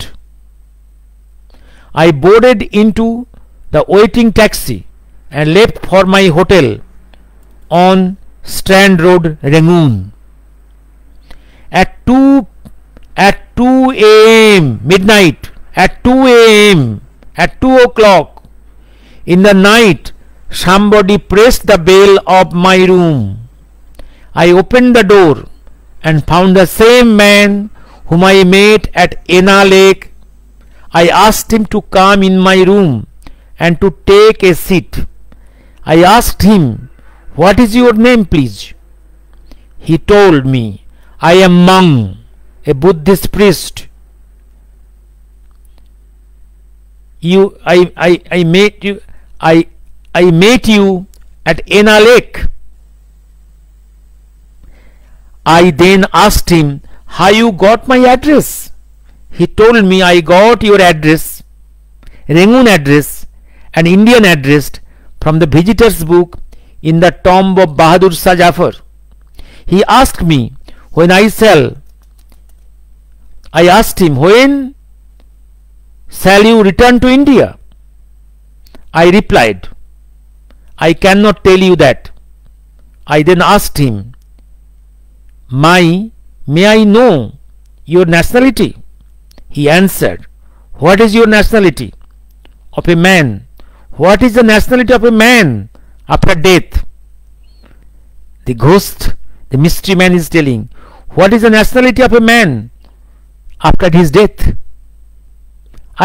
I boarded into the waiting taxi and left for my hotel on Strand Road, Rangoon. At 2 a.m. midnight, at 2 a.m., at 2 o'clock in the night, somebody pressed the bell of my room. I opened the door and found the same man whom I met at Ena Lake. I asked him to come in my room and to take a seat. I asked him, "What is your name, please?" He told me, "I am Mang, a Buddhist priest. I met you at Ena Lake." I then asked him how you got my address. He told me, "I got your address, Rangoon address, an Indian address, from the visitor's book in the tomb of Bahadur Shah Jafar." He asked me when I asked him, "When shall you return to India?" I replied, "I cannot tell you that." I then asked him, May I know your nationality?" He answered, "What is your nationality?" "Of a man." "What is the nationality of a man after death?" The ghost, the mystery man, is telling, "What is the nationality of a man after his death?"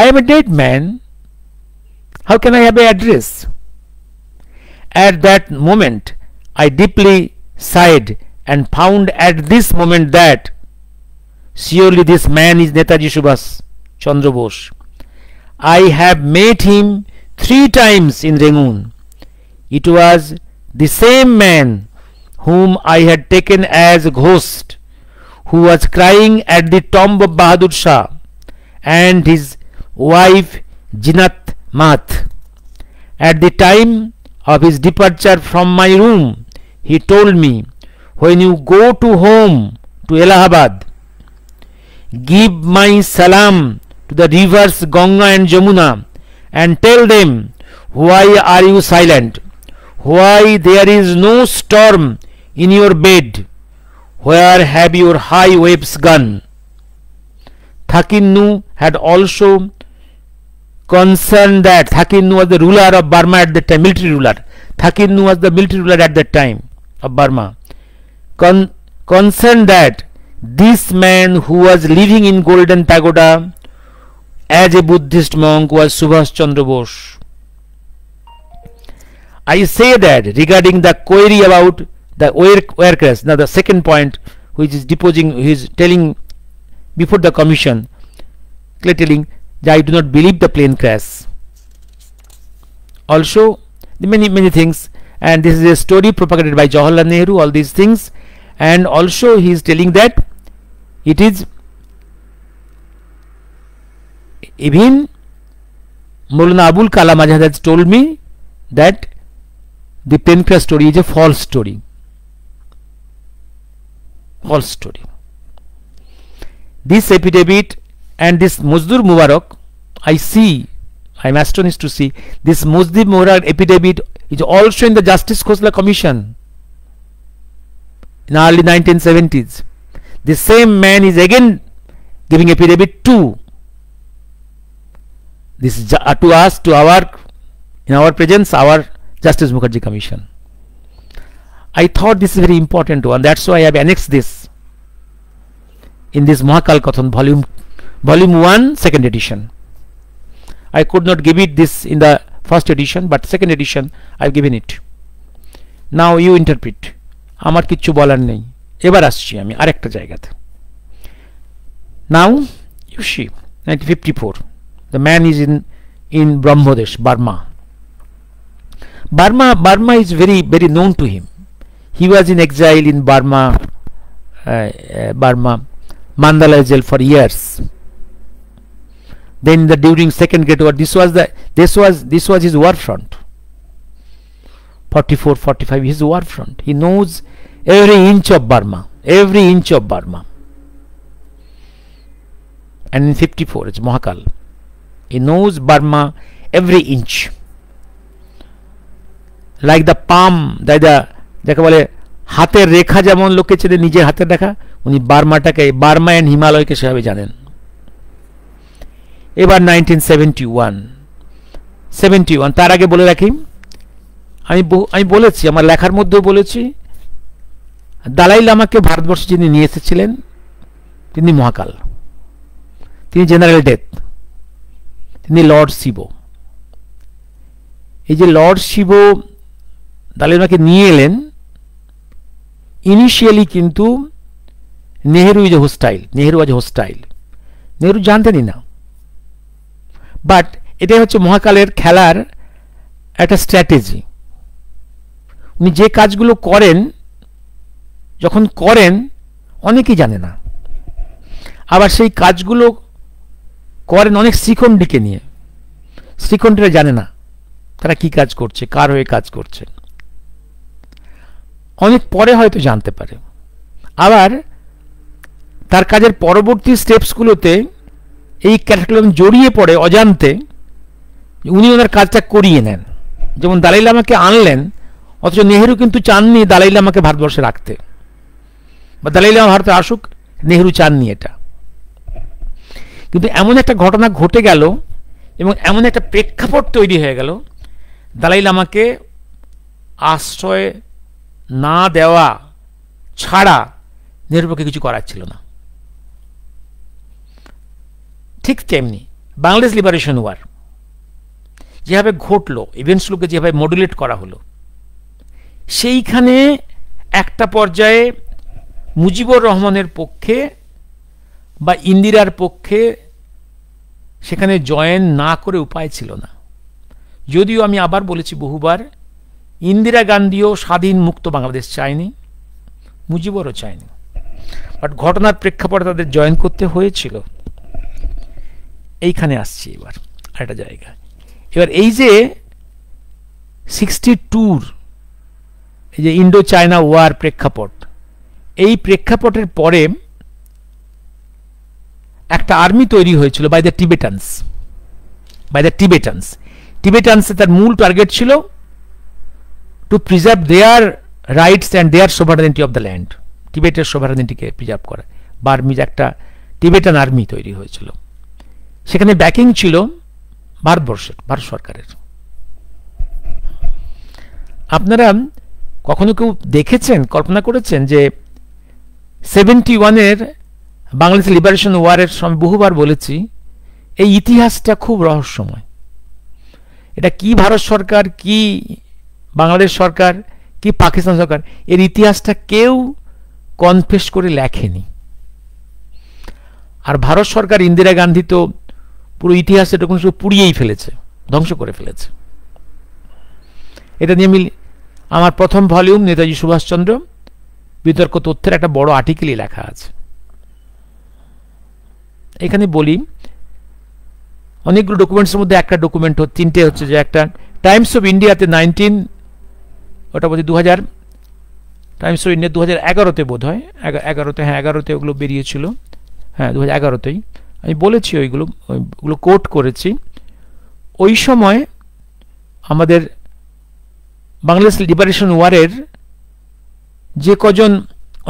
"I am a dead man. How can I have an address?" At that moment I deeply sighed and found at this moment that surely this man is Netaji Subhash Chandra Bose. I have met him 3 times in Rangoon. It was the same man whom I had taken as a ghost, who was crying at the tomb of Bahadur Shah and his wife Jinat Math. At the time of his departure from my room, he told me, "When you go to home to Allahabad, give my salam to the rivers Ganga and Jamuna and tell them, why are you silent? Why there is no storm in your bed? Where have your high waves gone?" Thakinnu had also concerned that Thakinnu was the ruler of Burma at that time, military ruler. Thakinnu was the military ruler at that time of Burma. Concerned that this man who was living in Golden Pagoda as a Buddhist monk was Subhash Chandra Bose. I say that regarding the query about the wire crash. Now the second point, which is deposing, he is telling before the commission, clearly telling that I do not believe the plane crash. Also the many things, and this is a story propagated by Jawaharlal Nehru, all these things. And also he is telling that it is even Maulana Abul Kalam Azad has told me that the plane crash story is a false story. False story. This affidavit and this Muzdur Mubarak, I am astonished to see this Muzdur Mubarak affidavit is also in the Justice Khosla Commission in early 1970s. The same man is again giving affidavit to this to us, to our, in our presence, our Justice Mukherjee Commission. I thought this is very important one. That's why I have annexed this in this Mahakal Kathan volume 1, second edition. I could not give it this in the first edition, but second edition I have given it. Now you interpret. আমার কিচ্ছু বলার নেই, এবার আসছি আমি আরেকটা জায়গাতে। Now you see 1954 the man is in Brahmodesh, Burma is very known to him. He was in exile in Burma Mandalay jail for years. Then during Second Great War, this was his war front. 44-45, his war front. He knows every inch of Burma, and in 54 it's Mahakal. He knows Burma every inch, like the palm, যাকে বলে হাতের রেখা, যেমন লোকে চেনে নিজের হাতের রেখা, উনি Burma and হিমালয়কে সেভাবে জানেন। এবার 1971 তার আগে বলে রাখি, আমি বলেছি, আমার লেখার মধ্যেও বলেছি, দালাই লামাকে ভারতবর্ষে যিনি নিয়ে এসেছিলেন তিনি মহাকাল, তিনি জেনারেল ডেথ, তিনি লর্ড শিব। এই যে লর্ড শিব দালাই লামাকে নিয়ে এলেন, ইনিশিয়ালি কিন্তু নেহেরু ওয়াজ হোস্টাইল, নেহেরু জানতেনই না। বাট এটাই হচ্ছে মহাকালের খেলার একটা স্ট্র্যাটেজি। উনি যে কাজগুলো করেন, যখন করেন অনেকেই জানে না, আবার সেই কাজগুলো করেন অনেক শ্রীখণ্ডীকে নিয়ে, শ্রীখণ্ডীরা জানে না তারা কি কাজ করছে, কার হয়ে কাজ করছে, অনেক পরে হয়তো জানতে পারে। আবার তার কাজের পরবর্তী স্টেপসগুলোতে এই ক্যারেক্টার জড়িয়ে পড়ে অজান্তে, উনি ওনার কাজটা করিয়ে নেন। যেমন দালাই লামাকে আনলেন, অথচ নেহেরু কিন্তু চাননি দালাই লামাকে ভারতবর্ষে রাখতে, বা দালাই লামা ভারতে আসুক, নেহেরু চাননি এটা। কিন্তু এমন একটা ঘটনা ঘটে গেল এবং এমন একটা প্রেক্ষাপট তৈরি হয়ে গেল, দালাই লামাকে আশ্রয় না দেওয়া ছাড়া নেহেরুর পক্ষে কিছু করার ছিল না। ঠিক তেমনি বাংলাদেশ লিবারেশন ওয়ার যেভাবে ঘটলো, ইভেন্টসগুলোকে যেভাবে মডুলেট করা হলো, সেইখানে একটা পর্যায়ে মুজিবুর রহমানের পক্ষে বা ইন্দিরার পক্ষে সেখানে জয়েন না করে উপায় ছিল না। যদিও আমি আবার বলেছি বহুবার, ইন্দিরা গান্ধীও স্বাধীন মুক্ত বাংলাদেশ চায়নি, মুজিবুরও চায়নি, বাট ঘটনার প্রেক্ষাপটে তাদের জয়েন করতে হয়েছিল। এইখানে আসছি এবার একটা জায়গা। এবার এই যে 62 এই যে ইন্ডো চায়না ওয়ার প্রেক্ষাপট, এই প্রেক্ষাপটের পরে একটা আর্মি তৈরি হয়েছিল বাই দ্য টিবেটানস। তার মূল টার্গেট ছিল to preserve their rights and their sovereignty of the land, টিবেটের সোভারেনিটিকে প্রিজার্ভ করা। বার্মিজ একটা টিবেটান আর্মি তৈরি হয়েছিল, সেখানে ব্যাকিং ছিল ভারত সরকারের। আপনারা কখনো কেউ দেখেছেন, কল্পনা করেছেন যে 71-এর বাংলাদেশ লিবারেশন ওয়ারের সময়, বহুবার বলেছি, এই ইতিহাসটা খুব রহস্যময়। এটা কি ভারত সরকার, কি বাংলাদেশ সরকার, কি পাকিস্তান সরকার, এর ইতিহাসটা কেউ কনফেস করে লেখেনি। আর ভারত সরকার, ইন্দিরা গান্ধী তো পুরো ইতিহাস এটা কোনো পুড়িয়েই ফেলেছে, ধ্বংস করে ফেলেছে। এটা নিয়ে আমি আমার প্রথম ভলিউম নেতাজি সুভাষচন্দ্র বিতর্ক তথ্যের একটা বড় আর্টিকেলই লেখা আছে। এখানে বলি, অনেকগুলো ডকুমেন্টসের মধ্যে একটা ডকুমেন্ট, তিনটে হচ্ছে, যে একটা টাইমস অফ ইন্ডিয়াতে 2000 টাইমস অফ ইন্ডিয়া 2011-তে বোধ হয়, 11-তে ওগুলো বেরিয়েছিল, হ্যাঁ 2011-তেই আমি বলেছি, ওইগুলো কোট করেছি। ওই সময় আমাদের বাংলাদেশ লিবারেশন ওয়ারের যে কজন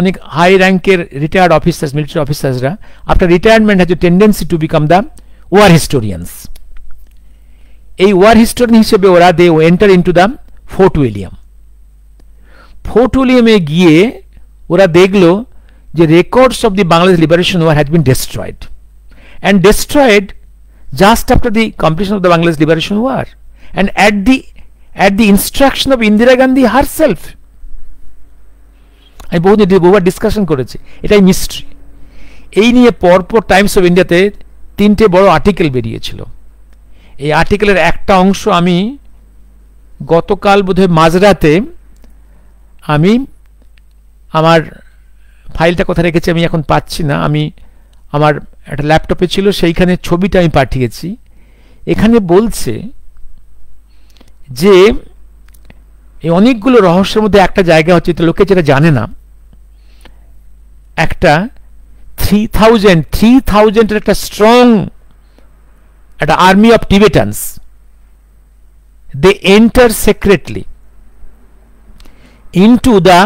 অনেক হাই র্যাঙ্কের রিটায়ার্ড অফিসার্স, মিলিটারি অফিসার্সরা after retirement has a tendency to become the war historians. এই ওয়ার হিস্টোরিয়ান হিসেবে ওরা they enter into the Fort উইলিয়ামে গিয়ে ওরা দেখলো যে records of the Bangladesh liberation war has been destroyed, and destroyed just after the completion of the Bangladesh Liberation War, and at the instruction of Indira Gandhi herself. আমি বহুবার discussion করেছি, এটাই mystery. এই নিয়ে পরপর টাইমস অফ ইন্ডিয়াতে 3টে বড় আর্টিকেল বেরিয়েছিল। এই আর্টিকেলের একটা অংশ আমি গতকাল বোধহয় মাঝরাতে, আমি আমার ফাইলটা কোথায় রেখেছি আমি এখন পাচ্ছি না, আমি আমার একটা ল্যাপটপে ছিল, সেইখানে ছবিটা আমি পাঠিয়েছি। এখানে বলছে যে এই অনেকগুলো রহস্যের মধ্যে একটা জায়গা হচ্ছে, লোকে যেটা জানে না, একটা 3000 একটা স্ট্রং একটা army of Tibetans, they enter secretly into the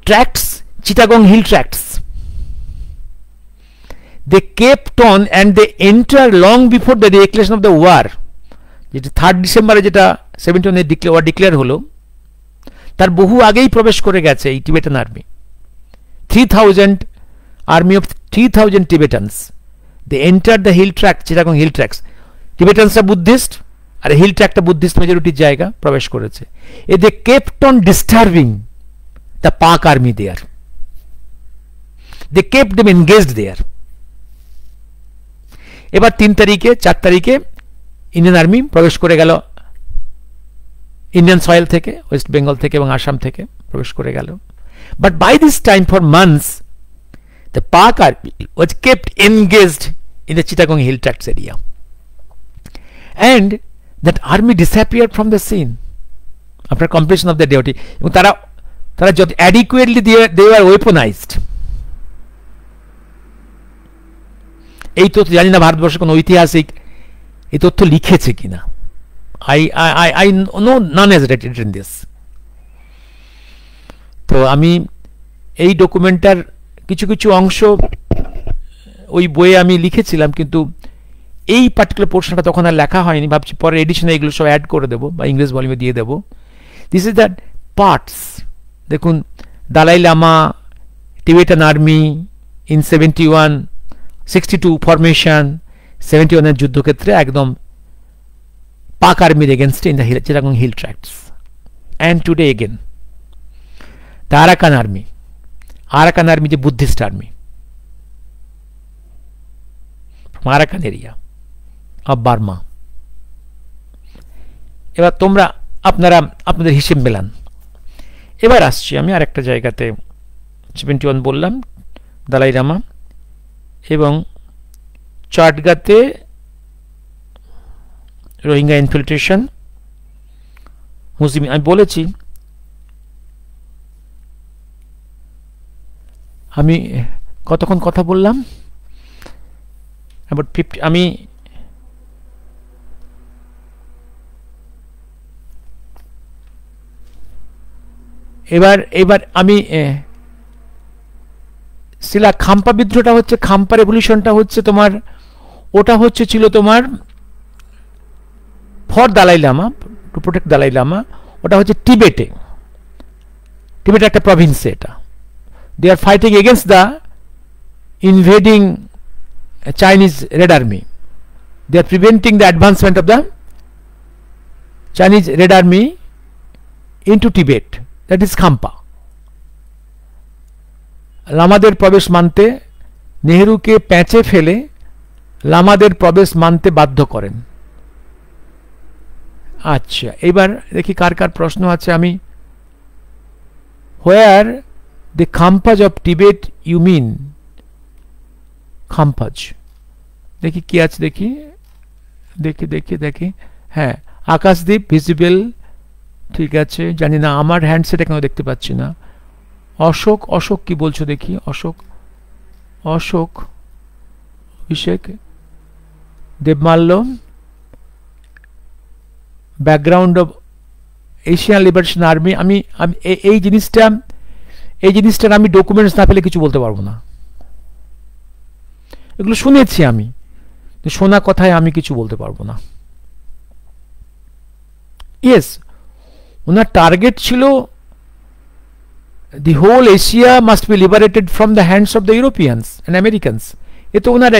tracts, Chittagong hill tracts. they kept on and they entered long before the declaration of the war. যেটা 3rd ডিসেম্বরে যেটা 71 ওয়ার ডিক্লেয়ার হলো, তার বহু আগেই প্রবেশ করে গেছে এই Tibetan army. 3000 army of 3000 Tibetans, they entered the hill tract, Chittagong hill tracts. টিবেটানসরা বুদ্ধিস্ট আর হিল ট্র্যাক্টটা বুদ্ধিস্ট মেজরিটির জায়গা, প্রবেশ করেছে। they kept on disturbing the Pak army there, they kept them engaged there. এবার 3 তারিখে 4 তারিখে ইন্ডিয়ান আর্মি প্রবেশ করে গেল ইন্ডিয়ান সয়েল থেকে, ওয়েস্ট বেঙ্গল থেকে এবং আসাম থেকে প্রবেশ করে গেল। But by this time for months the Pak army was kept engaged in the Chittagong hill tracts area, and that army disappeared from the scene after completion of the duty. এবং তারা যত adequately they were weaponized. এই তথ্য জানি না ভারতবর্ষের কোন ঐতিহাসিক এই তথ্য লিখেছে কিনা। I know none has written this. তো আমি এই ডকুমেন্টার কিছু কিছু অংশ ওই বইয়ে আমি লিখেছিলাম, কিন্তু এই পার্টিকুলার পোর্শনটা তখন আর লেখা হয়নি। ভাবছি পরে এডিশনে এগুলো সব অ্যাড করে দেবো বা ইংরেজি ভলিউমে দিয়ে দেবো। This is that parts. দেখুন, Dalai Lama, Tibetan army in 71, 62 formation, 71-এর যুদ্ধক্ষেত্রে একদম পাক আর্মির এগেনস্টে in the Chittagong hill tracts. And today again the Arakan army, Arakan army যে Buddhist army from Arakan area of Burma. এবার আপনারা আপনাদের হিসেব মেলান। এবার আসছি আমি আরেকটা জায়গাতে, 71 বললাম দালাই লামা, এবং চাটগাতে রোহিঙ্গা ইনফিল্ট্রেশন, মুসলিম। আমি বলেছি আমি কতক্ষণ কথা বললাম, অ্যাবাউট 50। আমি এবার আমি শিলা খাম্পা বিদ্রোহটা হচ্ছে, খাম্পা রেভলিউশনটা হচ্ছে তোমার, ওটা হচ্ছে ছিল তোমার for Dalai Lama, to protect Dalai Lama. ওটা হচ্ছে টিবেটে, টিবেট একটা প্রভিন্সে এটা। They are fighting against the invading Chinese Red Army. They are preventing the advancement of the Chinese Red Army into Tibet. That is Khampa. লামাদের প্রবেশ মানতে নেহেরুকে প্যাঁচে ফেলে লামাদের প্রবেশ মানতে বাধ্য করেন। আচ্ছা, এবার দেখি কার কার প্রশ্ন আছে। আমি where the Khampas of Tibet you mean? Khampas দেখি কি আছে, দেখি দেখি দেখি দেখি হ্যাঁ, আকাশদ্বীপ ভিজিবল, ঠিক আছে। জানি না আমার হ্যান্ডসেট এখনো দেখতে পাচ্ছি না। অশোক, অশোক কি বলছো দেখি, Ashok, Ashok, Abhishek, Debmalya, background of Asian liberation army. আমি এই জিনিসটার আমি ডকুমেন্টস না পেলে কিছু বলতে পারবো না। এগুলো শুনেছি আমি, শোনা কথায় আমি কিছু বলতে পারবো না। ইয়েস, ওনার টার্গেট ছিল the whole Asia must be liberated from the hands of the Europeans and Americans. এ তো ওনার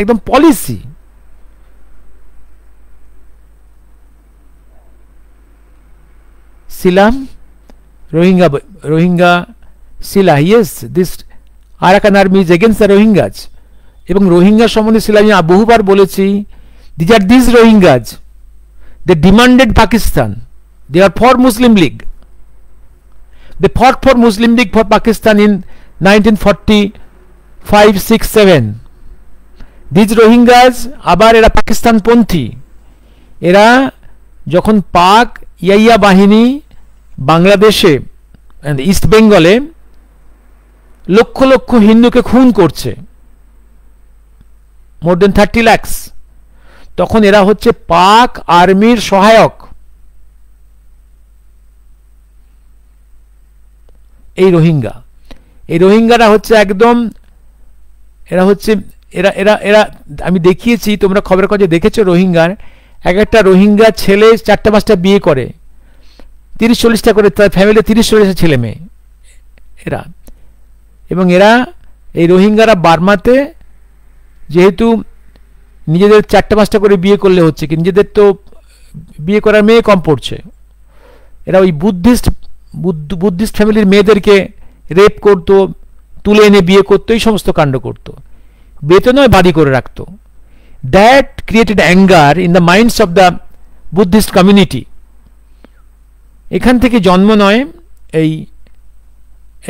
একদম পলিসি। সিলাম, Rohingya Sheela, yes, this Arakan army is against the Rohingyas. এবং রোহিঙ্গা সম্বন্ধে শিলা আমি বহুবার বলেছি, these are this Rohingyas, they demanded Pakistan, they are for Muslim League, they fought for Muslim League for Pakistan in 1945, 6, 7। These Rohingyas আবার এরা পাকিস্তানপন্থী। এরা যখন পাক ইয়াইয়া বাহিনী বাংলাদেশে ইস্ট বেঙ্গলে লক্ষ লক্ষ হিন্দুকে খুন করছে, মোর দেন 30 lakhs, তখন এরা হচ্ছে পাক আর্মির সহায়ক। এই রোহিঙ্গারা হচ্ছে একদম, এরা হচ্ছে এরা এরা এরা আমি দেখিয়েছি, তোমরা খবরের কাগজে দেখেছো, রোহিঙ্গার এক একটা রোহিঙ্গা ছেলে 4টা-5টা বিয়ে করে, 30-40টা করে, তার ফ্যামিলি 30-40টা ছেলে মেয়ে এরা। এবং এরা এই রোহিঙ্গারা বার্মাতে যেহেতু নিজেদের 4টা-5টা করে বিয়ে করলে হচ্ছে কি, নিজেদের তো বিয়ে করার মেয়ে কম পড়ছে, এরা ওই বুদ্ধিস্ট ফ্যামিলির মেয়েদেরকে রেপ করতো, তুলে এনে বিয়ে করতো, এই সমস্ত কাণ্ড করতো, বেতন নয় বাদী করে রাখতো। That created anger in the minds of the Buddhist community. এখান থেকে জন্ম নয় এই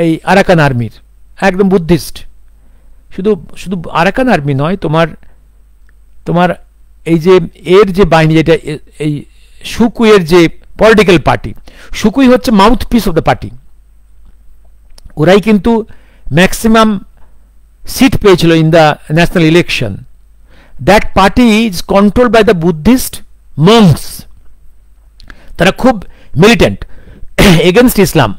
এই আরাকান আর্মির, একদম বুদ্ধিস্ট। শুধু শুধু আরাকান আর্মি নয়, তোমার তোমার এই যে এর যে বাহিনী, যেটা এই সুকুইয়ের যে পলিটিক্যাল পার্টি, সুকুই হচ্ছে mouthpiece of the party, ওরাই কিন্তু ম্যাক্সিমাম সিট পেয়েছিল in the national election. That party is control by the Buddhist monks. তারা খুব militant against Islam.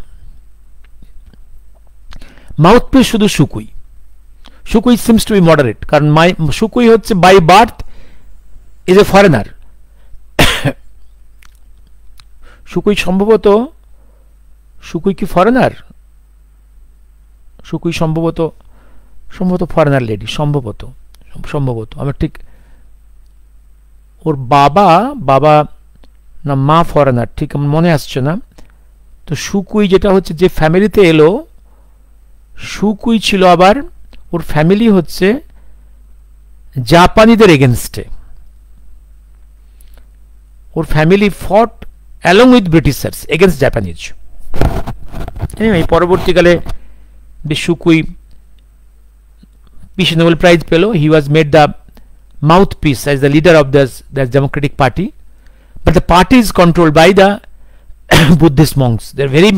Mouthpiece শুধু Suu Kyi. Suu Kyi seems to be moderate, কারণ Suu Kyi হচ্ছে by birth is a foreigner. Suu Kyi সম্ভবত, Suu Kyi কি foreigner? Suu Kyi সম্ভবত foreigner lady, সম্ভবত আমার ঠিক, ওর বাবা না মা ফরেনার, ঠিক আমার মনে আসছে না। তো সুকুই যেটা হচ্ছে যে ফ্যামিলিতে এলো, সুকুই ছিল আবার, ওর ফ্যামিলি হচ্ছে জাপানিদের এগেনস্টে। ওর family fought along with Britishers against Japanese. পরবর্তীকালে সুকুই পিস নোবেল প্রাইজ পেল। He was made the mouthpiece as the leader of the democratic party, but the party is controlled by the Buddhist monks. They are very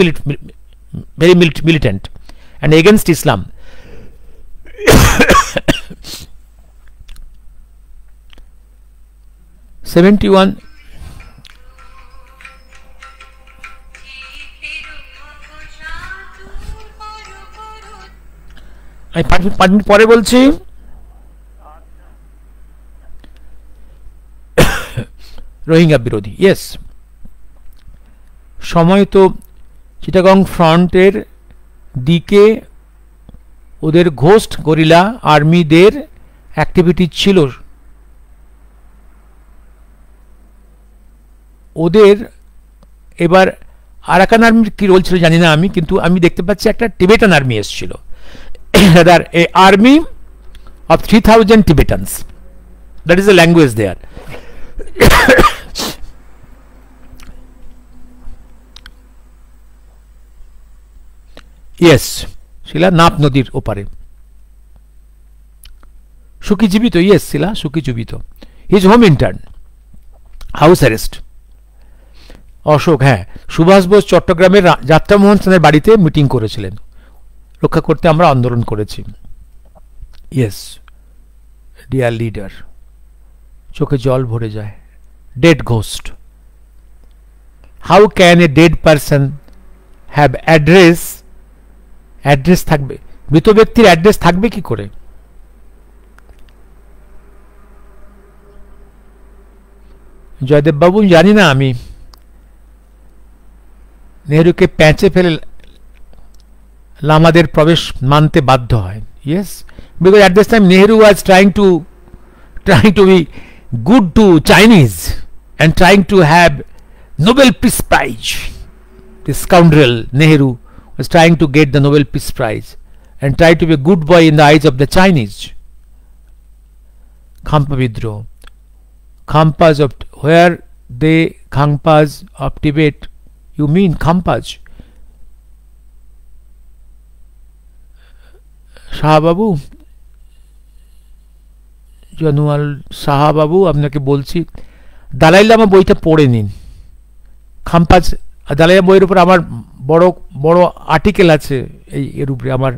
militant and against Islam. 71 আমি 5 minute পরে বলছি। রোহিঙ্গা বিরোধী, yes, সময় তো চিটাগং ফ্রন্টের দিকে ওদের ghost gorilla আর্মিদের activity ছিল। ওদের এবার আরাকান আর্মির কি রোল ছিল জানি না আমি, কিন্তু আমি দেখতে পাচ্ছি একটা টিবেটান আর্মি এসেছিল। A army of 3000 Tibetans, that is the language there. Yes, Sheela Naf নদীর ওপারে। সুকি জীবিত, ইয়েস শিলা সুকি জীবিত। His home intern, house arrest. Ashok, হ্যাঁ, সুভাষ বোস চট্টগ্রামের যাত্রামোহন সেনের বাড়িতে মিটিং করেছিলেন, রক্ষা করতে আমরা আন্দোলন করেছি। ইয়েস, ডিয়ার লিডার, চোখে জল ভরে যায়। Dead ghost, how can a dead person have address? Address থাকবে, মৃত ব্যক্তির অ্যাড্রেস থাকবে কি করে? জয়দেব বাবু, জানি না আমি। নেহরুকে প্যাঁচে ফেলে লামাদের প্রবেশ মানতে বাধ্য হয়। Yes, because at this time Nehru was trying to be good to Chinese and trying to have Nobel Peace Prize. This scoundrel Nehru was trying to get the Nobel Peace Prize and try to be a good boy in the eyes of the Chinese. Khampa Vidroh, Khampas of where they Khampas of Tibet? You mean Khampas? Shahbabu, জানুয়াল শাহবাবু, আপনাকে বলছি দালাই লামা বইটা পড়ে নিন। খাম্পাজ দালাই লামা বইয়ের উপর আমার বড় বড় আর্টিকেল আছে, এর উপরে আমার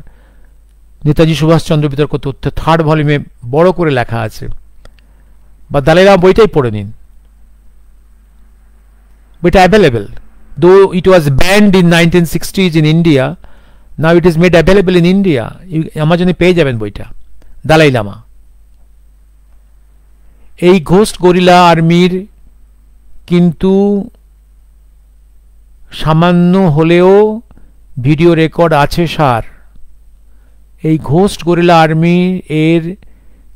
নেতাজি সুভাষচন্দ্র বিতর্ক তথ্য 3rd ভলিউমে বড় করে লেখা আছে। বা দালাই লামা বইটাই পড়ে নিন, বইটা available. Though it was banned in 1960s in India, now it is made available in India. অ্যামাজনে পেয়ে যাবেন বইটা, দালাই লামা। এই ঘোস্ট গরিলা আর্মির কিন্তু সামান্য হলেও ভিডিও রেকর্ড আছে স্যার। এই ঘোস্ট গরিলা আর্মি এর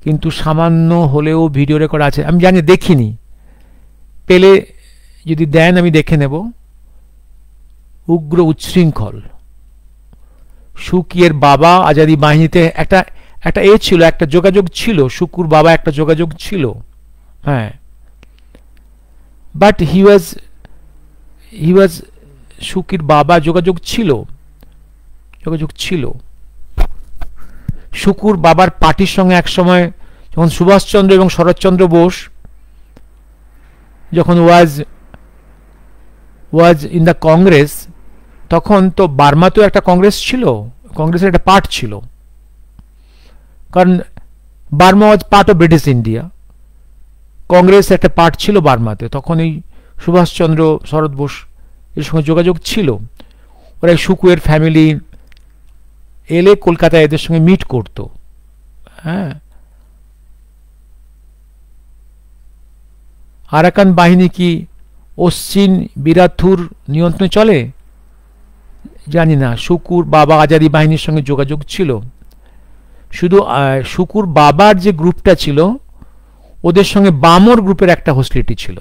কিন্তু সামান্য হলেও ভিডিও রেকর্ড আছে। আমি জানি, দেখিনি, পেলে যদি দেন আমি দেখে নেব। উগ্র উচ্ছৃঙ্খল। সুকিয়ের বাবা আজাদি বাহিনীতে একটা একটা ছিল, একটা যোগাযোগ ছিল, শুকুর বাবা একটা যোগাযোগ ছিল, হ্যাঁ। বাট হি ওয়াজ সুকির বাবা যোগাযোগ ছিল শুকুর বাবার পার্টির সঙ্গে একসময় যখন সুভাষচন্দ্র এবং শরৎচন্দ্র বোস যখন ওয়াজ ইন দ্য কংগ্রেস, তখন তো বার্মাতেও একটা কংগ্রেস ছিল, কংগ্রেসের একটা পার্ট ছিল, কারণ Burma was part of British India. Congress একটা পার্ট ছিল বার্মাতে, তখন এই সুভাষচন্দ্র শরৎ বোস এর সঙ্গে যোগাযোগ ছিল। ওরা শুকুয়ের ফ্যামিলি এলে কলকাতায় এদের সঙ্গে মিট করত, হ্যাঁ। আরাকান বাহিনী কি অশ্বিন বিরাথুর নিয়ন্ত্রণে চলে জানি না। শুকুর বাবা আজাদি বাহিনীর সঙ্গে যোগাযোগ ছিল। শুধু শুকুর বাবার যে গ্রুপটা ছিল ওদের সঙ্গে বামর গ্রুপের একটা হোস্টিলিটি ছিল,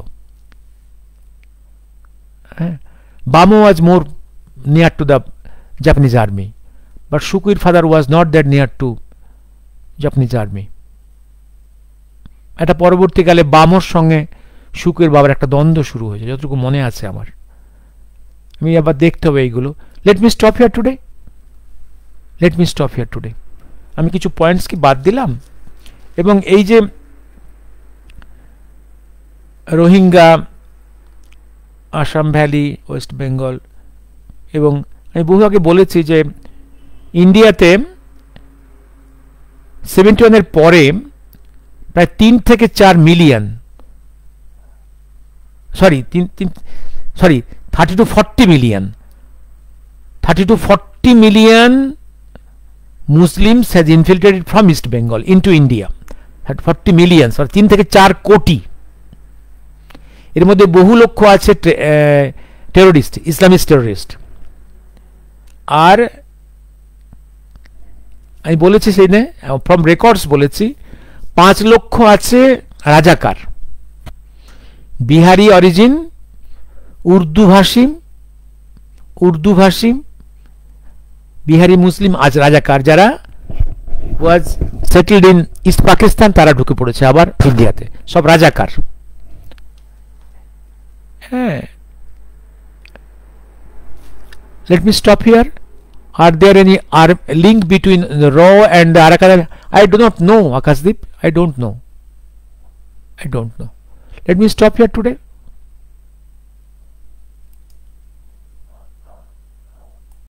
হ্যাঁ। Ba Maw was more near to the Japanese army, but শুকুর father was not that near to Japanese army. এটা পরবর্তীকালে বামর সঙ্গে শুকুর বাবার একটা দ্বন্দ্ব শুরু হয়েছে, যতটুকু মনে আছে আমার। আমি আবার দেখতে হবে এইগুলো। Let me stop here today. আমি কিছু পয়েন্টস কি বাদ দিলাম, এবং এই যে রোহিঙ্গা, আসাম ভ্যালি, ওয়েস্ট বেঙ্গল, এবং আমি বহু আগে বলেছি যে ইন্ডিয়াতে 71-এর পরে প্রায় 3 থেকে 4 million, 30 to 40 million, 30 to 40 million Muslims has infiltrated from East Bengal into India. 40 million, 3 থেকে 4 কোটি। এর মধ্যে বহু লক্ষ আছে টেরোরিস্ট, ইসলামিস্ট টেরোরিস্ট। আর আমি বলেছি সেইনে ফ্রম রেকর্ডস বলেছি 5 লক্ষ আছে রাজাকার, বিহারি অরিজিন, উর্দু ভাষী বিহারি মুসলিম আজ রাজাকার, যারা ওয়াজ সেটেলড ইন ইস্ট পাকিস্তান, তারা ঢুকে পড়েছে আবার ইন্ডিয়াতে, সব রাজাকার, হ্যাঁ। Let me stop here. Are there any link between the Raw and the Arakan? I do not know, Akasdeep. I don't know. Let me stop here today.